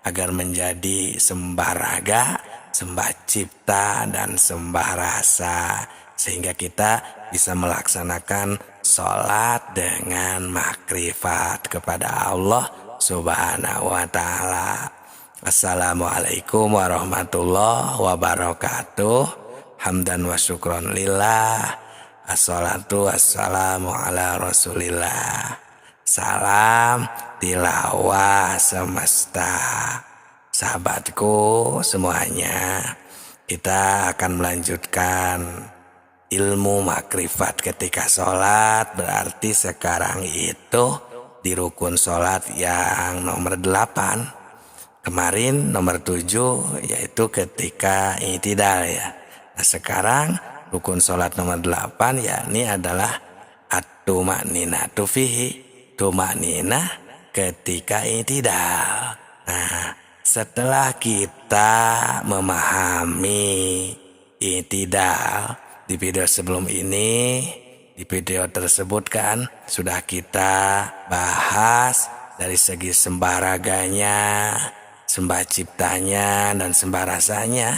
agar menjadi sembah raga, sembah cipta, dan sembah rasa, sehingga kita bisa melaksanakan sholat dengan makrifat kepada Allah Subhanahu wa ta'ala. Assalamualaikum warahmatullahi wabarakatuh. Hamdan wa syukron lillah. Assalatu wassalamu ala rasulillah. Salam tilawah semesta. Sahabatku semuanya, kita akan melanjutkan ilmu makrifat ketika sholat. Berarti sekarang itu di rukun sholat yang nomor 8. Kemarin nomor 7 yaitu ketika i'tidal ya. Nah, sekarang rukun sholat nomor 8 yakni adalah at-tumakninatu fihi, tumakninah ketika i'tidal. Nah, setelah kita memahami i'tidal di video sebelum ini, di video tersebut kan sudah kita bahas dari segi sembah raganya, sembah ciptanya, dan sembah rasanya,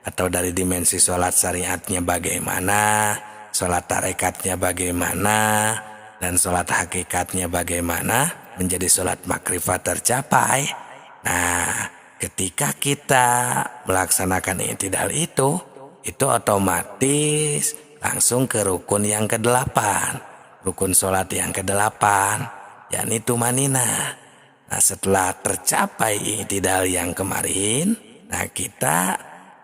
atau dari dimensi sholat syariatnya bagaimana, sholat tarekatnya bagaimana, dan sholat hakikatnya bagaimana menjadi sholat makrifat tercapai. Nah, ketika kita melaksanakan i'tidal itu otomatis langsung ke rukun yang ke-8, rukun sholat yang ke-8, yakni tumanina. Nah, setelah tercapai i'tidal yang kemarin, nah kita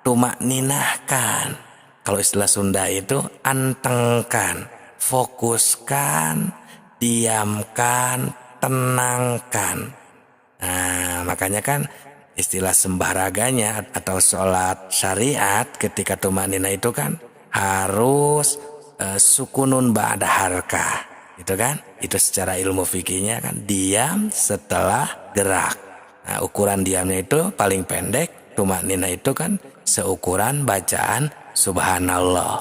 tumakninahkan. Kalau istilah Sunda itu antengkan, fokuskan, diamkan, tenangkan. Nah, makanya kan istilah sembah raganya atau sholat syariat ketika tumanina itu kan harus sukunun ba'da harkah, gitu kan? Itu secara ilmu fikihnya kan diam setelah gerak. Nah, ukuran diamnya itu paling pendek, tumanina itu kan seukuran bacaan subhanallah.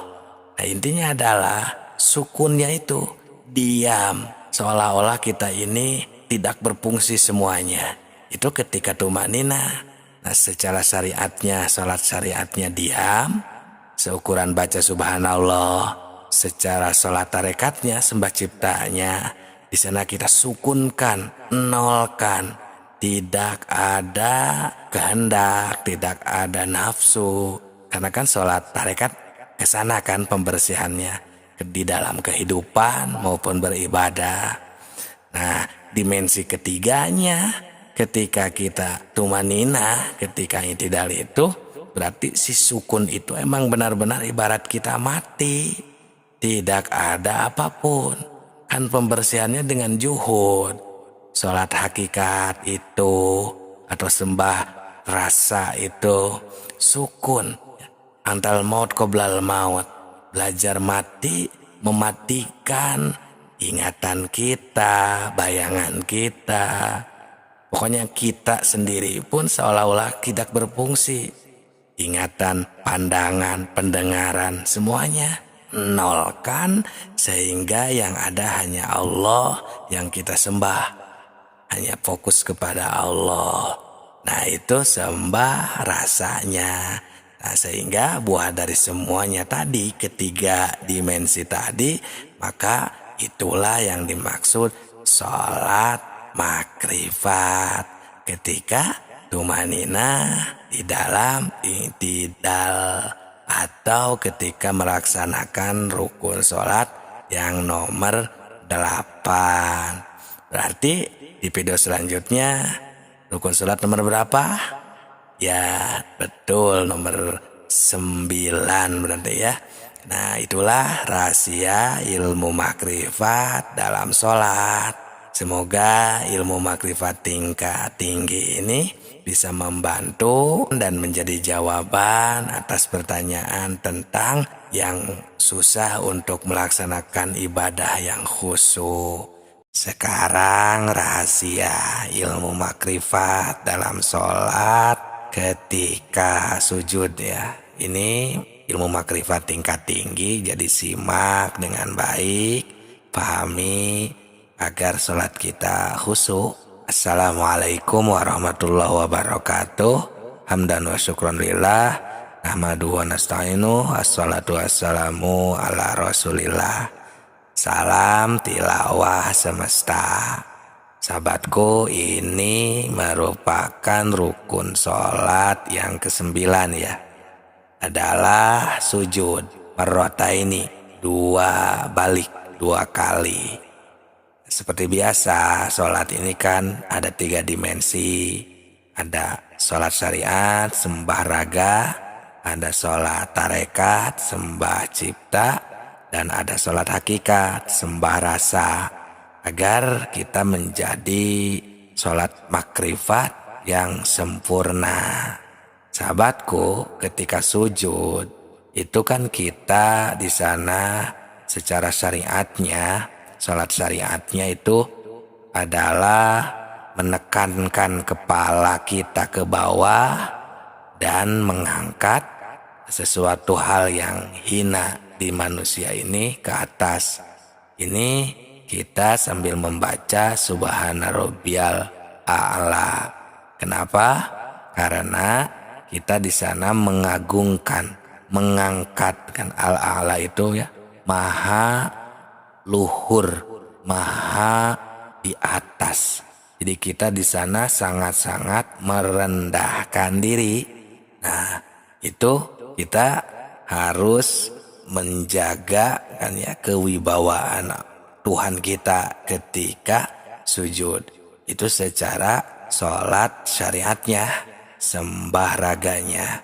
Nah, intinya adalah sukunnya itu diam, seolah-olah kita ini tidak berfungsi semuanya. Itu ketika tumanina. Nah, secara syariatnya, sholat syariatnya diam, seukuran baca subhanallah. Secara sholat tarekatnya, sembah ciptanya, di sana kita sukunkan, nolkan, tidak ada kehendak, tidak ada nafsu. Karena kan sholat tarekat kesana kan pembersihannya di dalam kehidupan maupun beribadah. Nah, dimensi ketiganya ketika kita tumanina, ketika i'tidal itu berarti si sukun itu emang benar-benar ibarat kita mati, tidak ada apapun. Kan pembersihannya dengan juhud. Sholat hakikat itu atau sembah rasa itu sukun, antal maut qoblal maut, belajar mati, mematikan ingatan kita, bayangan kita. Pokoknya kita sendiri pun seolah-olah tidak berfungsi. Ingatan, pandangan, pendengaran, semuanya nolkan, sehingga yang ada hanya Allah yang kita sembah. Hanya fokus kepada Allah. Nah, itu sembah rasanya. Nah, sehingga buah dari semuanya tadi, ketiga dimensi tadi, maka itulah yang dimaksud sholat makrifat ketika tumanina di dalam i'tidal, atau ketika melaksanakan rukun sholat yang nomor 8. Berarti di video selanjutnya rukun sholat nomor berapa? Ya betul, nomor 9 berarti ya. Nah, itulah rahasia ilmu makrifat dalam sholat. Semoga ilmu makrifat tingkat tinggi ini bisa membantu dan menjadi jawaban atas pertanyaan tentang yang susah untuk melaksanakan ibadah yang khusyuk. Sekarang rahasia ilmu makrifat dalam sholat ketika sujud ya. Ini ilmu makrifat tingkat tinggi, jadi simak dengan baik, pahami agar sholat kita khusyuk. Assalamualaikum warahmatullahi wabarakatuh. Hamdan wa syukran lillah, nahmadu wa nasta'inu, assalatu wassalamu ala rasulillah. Salam tilawah semesta. Sahabatku, ini merupakan rukun sholat yang ke-9 ya. Adalah sujud marrataini, 2 balik, 2 kali. Seperti biasa, sholat ini kan ada 3 dimensi. Ada sholat syariat, sembah raga, ada sholat tarekat, sembah cipta, dan ada sholat hakikat, sembah rasa. Agar kita menjadi sholat makrifat yang sempurna. Sahabatku, ketika sujud itu kan kita di sana secara syariatnya, sholat syariatnya itu adalah menekankan kepala kita ke bawah dan mengangkat sesuatu hal yang hina di manusia ini ke atas. Ini kita sambil membaca Subhana Rabbiyal A'la. Kenapa? Karena kita di sana mengagungkan, mengangkatkan al-a'la itu ya, maha luhur, maha di atas. Jadi kita di sana sangat-sangat merendahkan diri. Nah, itu kita harus menjaga kan ya kewibawaan Tuhan kita ketika sujud. Itu secara sholat syariatnya, sembah raganya.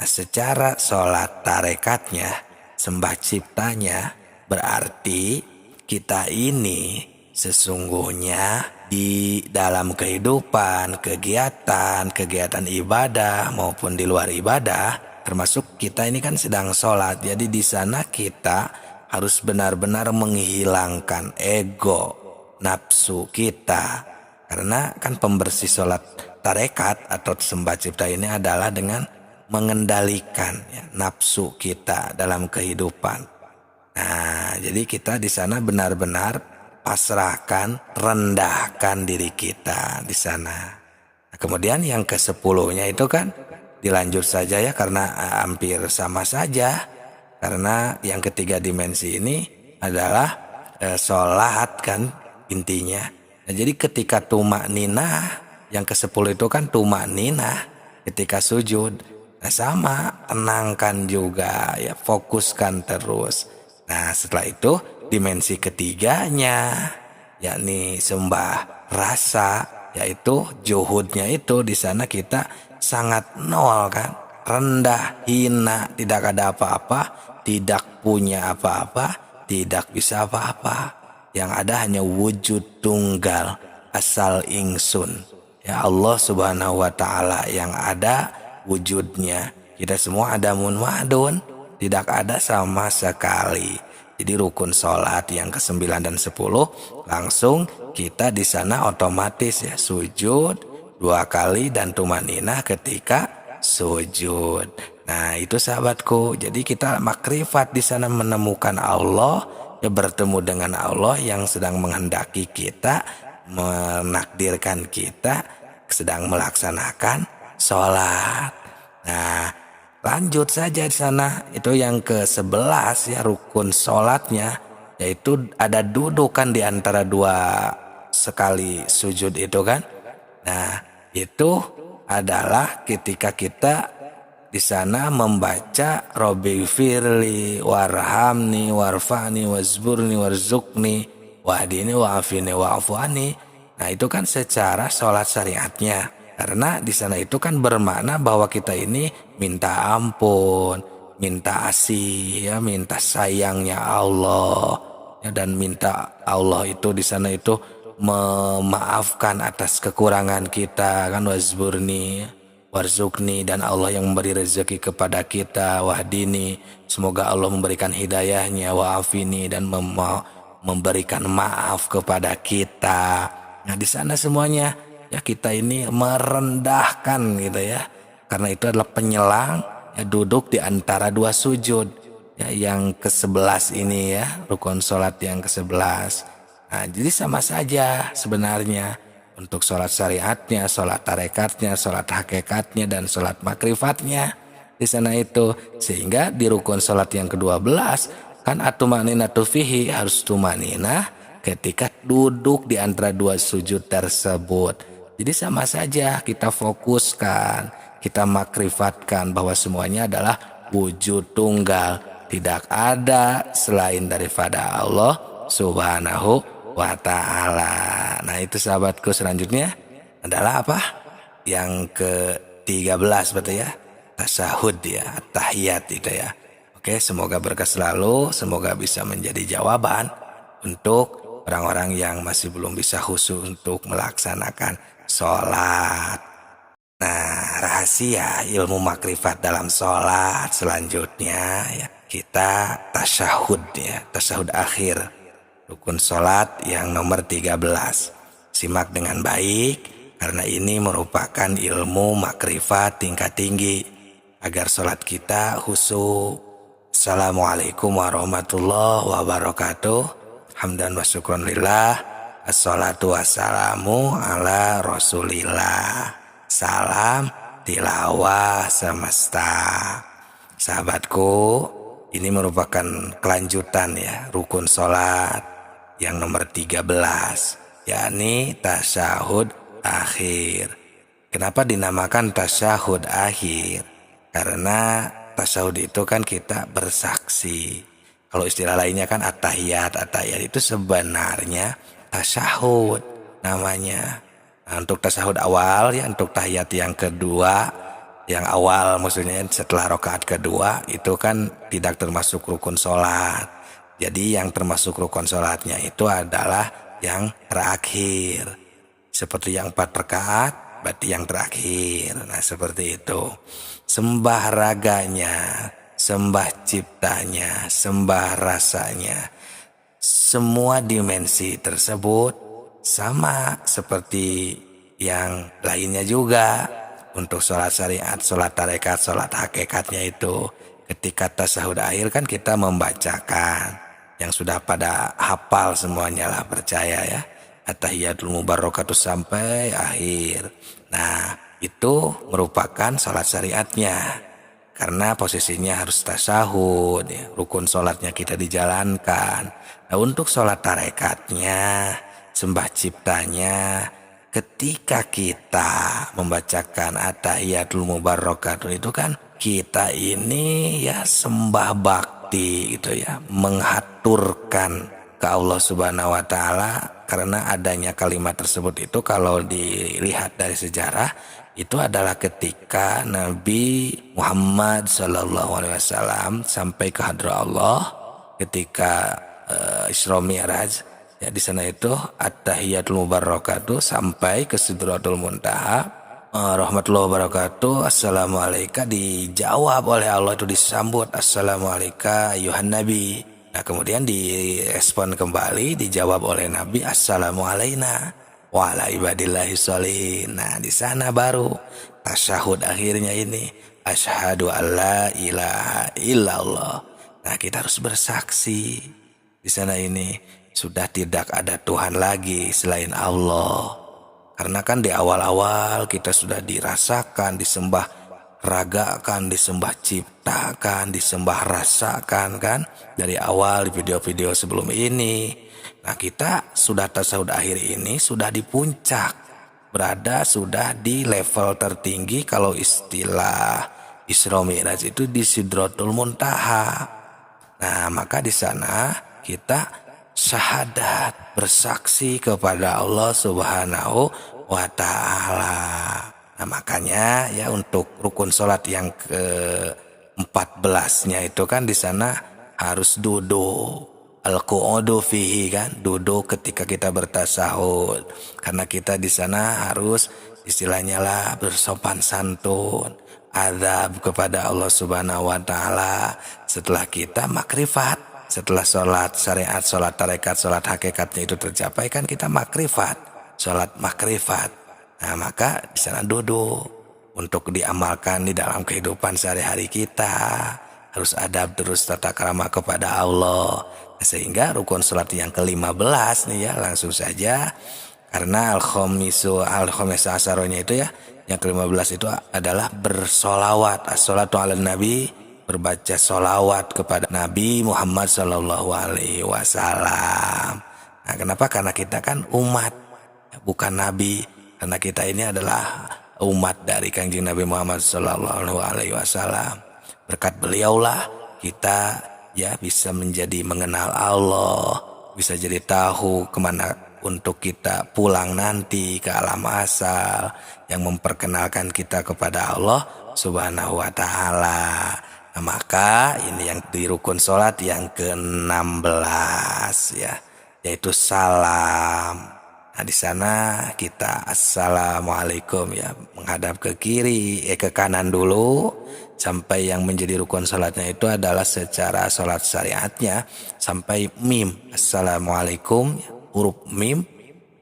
Nah, secara sholat tarekatnya, sembah ciptanya, berarti kita ini sesungguhnya di dalam kehidupan, kegiatan ibadah maupun di luar ibadah, termasuk kita ini kan sedang sholat. Jadi di sana kita harus benar-benar menghilangkan ego, nafsu kita. Karena kan pembersih sholat tarekat atau sembah cipta ini adalah dengan mengendalikan ya, nafsu kita dalam kehidupan. Nah, jadi kita di sana benar-benar pasrahkan, rendahkan diri kita di sana. Nah, kemudian yang ke-10-nya itu kan dilanjut saja ya, karena hampir sama saja. Karena yang ketiga dimensi ini adalah sholat kan intinya. Nah, jadi ketika tumakninah, yang ke-10 itu kan tumakninah ketika sujud. Nah, sama, tenangkan juga ya, fokuskan terus. Nah, setelah itu dimensi ketiganya, yakni sembah rasa, yaitu juhudnya itu di sana kita sangat nol kan, rendah, hina, tidak ada apa-apa, tidak punya apa-apa, tidak bisa apa-apa. Yang ada hanya wujud tunggal, asal ingsun. Ya Allah Subhanahu wa ta'ala yang ada wujudnya. Kita semua adamun ma'dun, tidak ada sama sekali. Jadi rukun sholat yang ke-9 dan 10 langsung kita di sana otomatis ya sujud 2 kali dan tumaninah ketika sujud. Nah, itu sahabatku. Jadi kita makrifat di sana menemukan Allah, ya, bertemu dengan Allah yang sedang menghendaki kita, menakdirkan kita sedang melaksanakan sholat. Nah, lanjut saja di sana, itu yang ke-11 ya, rukun sholatnya, yaitu ada dudukan di antara 2 sekali sujud itu kan. Nah, itu adalah ketika kita di sana membaca Robbi firli warhamni warfa'ni wazburni warzukni wahdini wa'afini wa'afuani. Nah, itu kan secara sholat syariatnya. Karena di sana itu kan bermakna bahwa kita ini minta ampun, minta asih, ya, minta sayangnya Allah, ya, dan minta Allah itu di sana itu memaafkan atas kekurangan kita kan, wazburni, warzukni, dan Allah yang memberi rezeki kepada kita, wahdini, semoga Allah memberikan hidayahnya, wa'afini, dan memberikan maaf kepada kita. Nah, di sana semuanya ya kita ini merendahkan gitu ya, karena itu adalah penyelang ya, duduk di antara 2 sujud ya, yang ke-11 ini ya, rukun sholat yang ke-11. Nah, jadi sama saja sebenarnya untuk sholat syariatnya, sholat tarekatnya, sholat hakikatnya, dan sholat makrifatnya di sana itu. Sehingga di rukun sholat yang ke-12 kan atumaninatu fihi, harus tumaninah ketika duduk di antara 2 sujud tersebut. Jadi sama saja kita fokuskan, kita makrifatkan bahwa semuanya adalah wujud tunggal, tidak ada selain daripada Allah Subhanahu wa ta'ala. Nah, itu sahabatku, selanjutnya adalah apa? Yang ke-13 berarti ya, tasyahud ya, tahiyat itu ya. Oke, semoga berkah selalu, semoga bisa menjadi jawaban untuk orang-orang yang masih belum bisa khusyuk untuk melaksanakan sholat. Nah, rahasia ilmu makrifat dalam sholat selanjutnya ya, kita tasyahud ya, tasyahud akhir, rukun sholat yang nomor 13. simak dengan baik, karena ini merupakan ilmu makrifat tingkat tinggi, agar sholat kita khusyuk. Assalamualaikum warahmatullahi wabarakatuh. Hamdan wa syukron lillah. Assalatu wassalamu ala rasulillah. Salam tilawah semesta. Sahabatku, ini merupakan kelanjutan ya rukun sholat yang nomor 13, yakni tasyahud akhir. Kenapa dinamakan tasyahud akhir? Karena tasyahud itu kan kita bersaksi. Kalau istilah lainnya kan at-tahiyat. At-tahiyat itu sebenarnya tasyahud namanya. Nah, untuk tasyahud awal ya, untuk tahiyat yang kedua, yang awal maksudnya setelah rakaat kedua itu kan tidak termasuk rukun sholat. Jadi yang termasuk rukun sholatnya itu adalah yang terakhir. Seperti yang 4 rakaat berarti yang terakhir. Nah seperti itu. Sembah raganya, sembah ciptanya, sembah rasanya. Semua dimensi tersebut sama seperti yang lainnya juga. Untuk sholat syariat, sholat tarekat, sholat hakikatnya itu ketika tasyahud akhir kan kita membacakan yang sudah pada hafal semuanya lah, percaya ya, at-tahiyatul mubarakatuh sampai akhir. Nah itu merupakan sholat syariatnya, karena posisinya harus tasyahud ya, rukun sholatnya kita dijalankan. Nah untuk sholat tarekatnya, sembah ciptanya, ketika kita membacakan at-tahiyatul mubarakatuh itu kan kita ini ya sembah bakti gitu ya, menghaturkan ke Allah Subhanahu wa taala. Karena adanya kalimat tersebut itu kalau dilihat dari sejarah itu adalah ketika Nabi Muhammad SAW sampai ke hadrat Allah ketika Isra Mi'raj. Ya di sana itu at-tahiyatul mubarakatuh sampai ke Sidratul Muntaha. Rahmatullahi wabarakatuh. Assalamualaikum dijawab oleh Allah, itu disambut assalamualaikum ayuhan nabi. Nah kemudian direspon kembali, dijawab oleh Nabi assalamualaikum wa ala ibadillahi sholihin. Nah di sana baru tasyahud akhirnya ini asyhadu alla ilaha illallah. Nah kita harus bersaksi di sana ini sudah tidak ada Tuhan lagi selain Allah. Karena kan di awal-awal kita sudah dirasakan, disembah ragakan, disembah ciptakan, disembah rasakan kan. Dari awal di video-video sebelum ini. Nah kita sudah tasyahud akhir ini sudah di puncak. Berada sudah di level tertinggi, kalau istilah Isra Mi'raj itu di Sidratul Muntaha. Nah maka di sana kita syahadat, bersaksi kepada Allah Subhanahu wa ta'ala. Nah makanya ya untuk rukun sholat yang ke-14-nya itu kan di sana harus duduk, al-qu'udu fihi kan, duduk ketika kita bertasyahud. Karena kita di sana harus istilahnya lah bersopan santun, adab kepada Allah Subhanahu wa ta'ala setelah kita makrifat. Setelah sholat syariat, sholat tarekat, sholat hakikatnya itu tercapai kan kita makrifat, sholat makrifat. Nah maka di sana duduk untuk diamalkan di dalam kehidupan sehari-hari kita. Harus adab terus tata krama kepada Allah. Nah, sehingga rukun sholat yang ke-15 nih ya langsung saja. Karena al-khomisu asaronya itu ya, yang ke-15 itu adalah bersolawat, as-sholatu ala nabi, berbaca solawat kepada Nabi Muhammad SAW. Nah, kenapa? Karena kita kan umat, bukan Nabi. Karena kita ini adalah umat dari Kanjeng Nabi Muhammad SAW. Berkat beliaulah kita ya bisa menjadi mengenal Allah, bisa jadi tahu kemana untuk kita pulang nanti ke alam asal, yang memperkenalkan kita kepada Allah Subhanahu wa ta'ala. Nah, maka ini yang di rukun sholat yang ke-16 ya, yaitu salam. Nah di sana kita assalamualaikum ya, menghadap ke kiri, ke kanan dulu, sampai yang menjadi rukun sholatnya itu adalah secara sholat syariatnya sampai mim, assalamualaikum, huruf mim.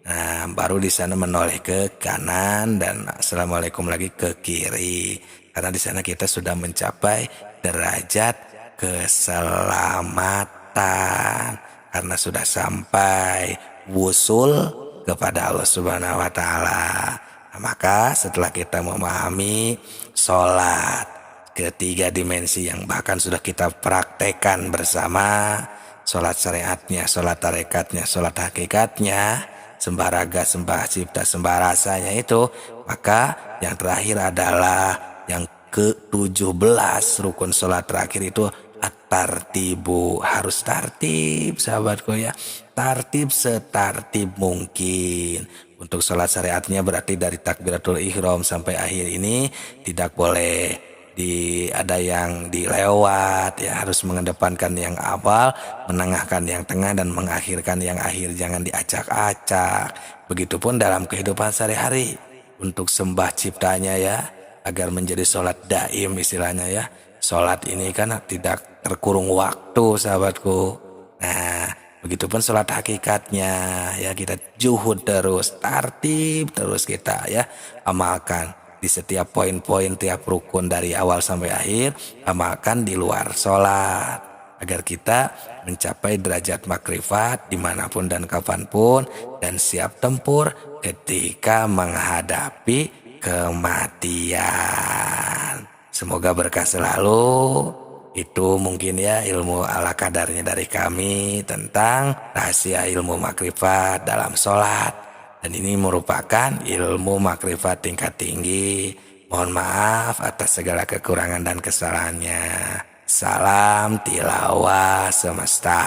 Nah, baru di sana menoleh ke kanan dan assalamualaikum lagi ke kiri. Karena di sana kita sudah mencapai derajat keselamatan. Karena sudah sampai wusul kepada Allah Subhanahu wa taala. Nah, maka setelah kita memahami sholat ketiga dimensi yang bahkan sudah kita praktekkan bersama, sholat syariatnya, sholat tarekatnya, sholat hakikatnya, sembah raga, sembah cipta, sembah rasanya itu, maka yang terakhir adalah yang ke-17 rukun sholat terakhir itu at-tartibu. Harus tartib sahabatku ya, tartib setartib mungkin. Untuk sholat syariatnya berarti dari takbiratul ihram sampai akhir ini tidak boleh ada yang dilewat ya, harus mengedepankan yang awal, menengahkan yang tengah, dan mengakhirkan yang akhir, jangan diacak-acak. Begitupun dalam kehidupan sehari-hari untuk sembah ciptanya ya, agar menjadi sholat daim istilahnya ya. Sholat ini kan tidak terkurung waktu sahabatku. Nah, begitupun sholat hakikatnya ya, kita juhud terus, tartib terus kita ya, amalkan di setiap poin-poin tiap rukun dari awal sampai akhir, amalkan di luar sholat agar kita mencapai derajat makrifat dimanapun dan kapanpun dan siap tempur ketika menghadapi kematian. Semoga berkah selalu. Itu mungkin ya ilmu ala kadarnya dari kami tentang rahasia ilmu makrifat dalam sholat. Dan ini merupakan ilmu makrifat tingkat tinggi. Mohon maaf atas segala kekurangan dan kesalahannya. Salam tilawah semesta.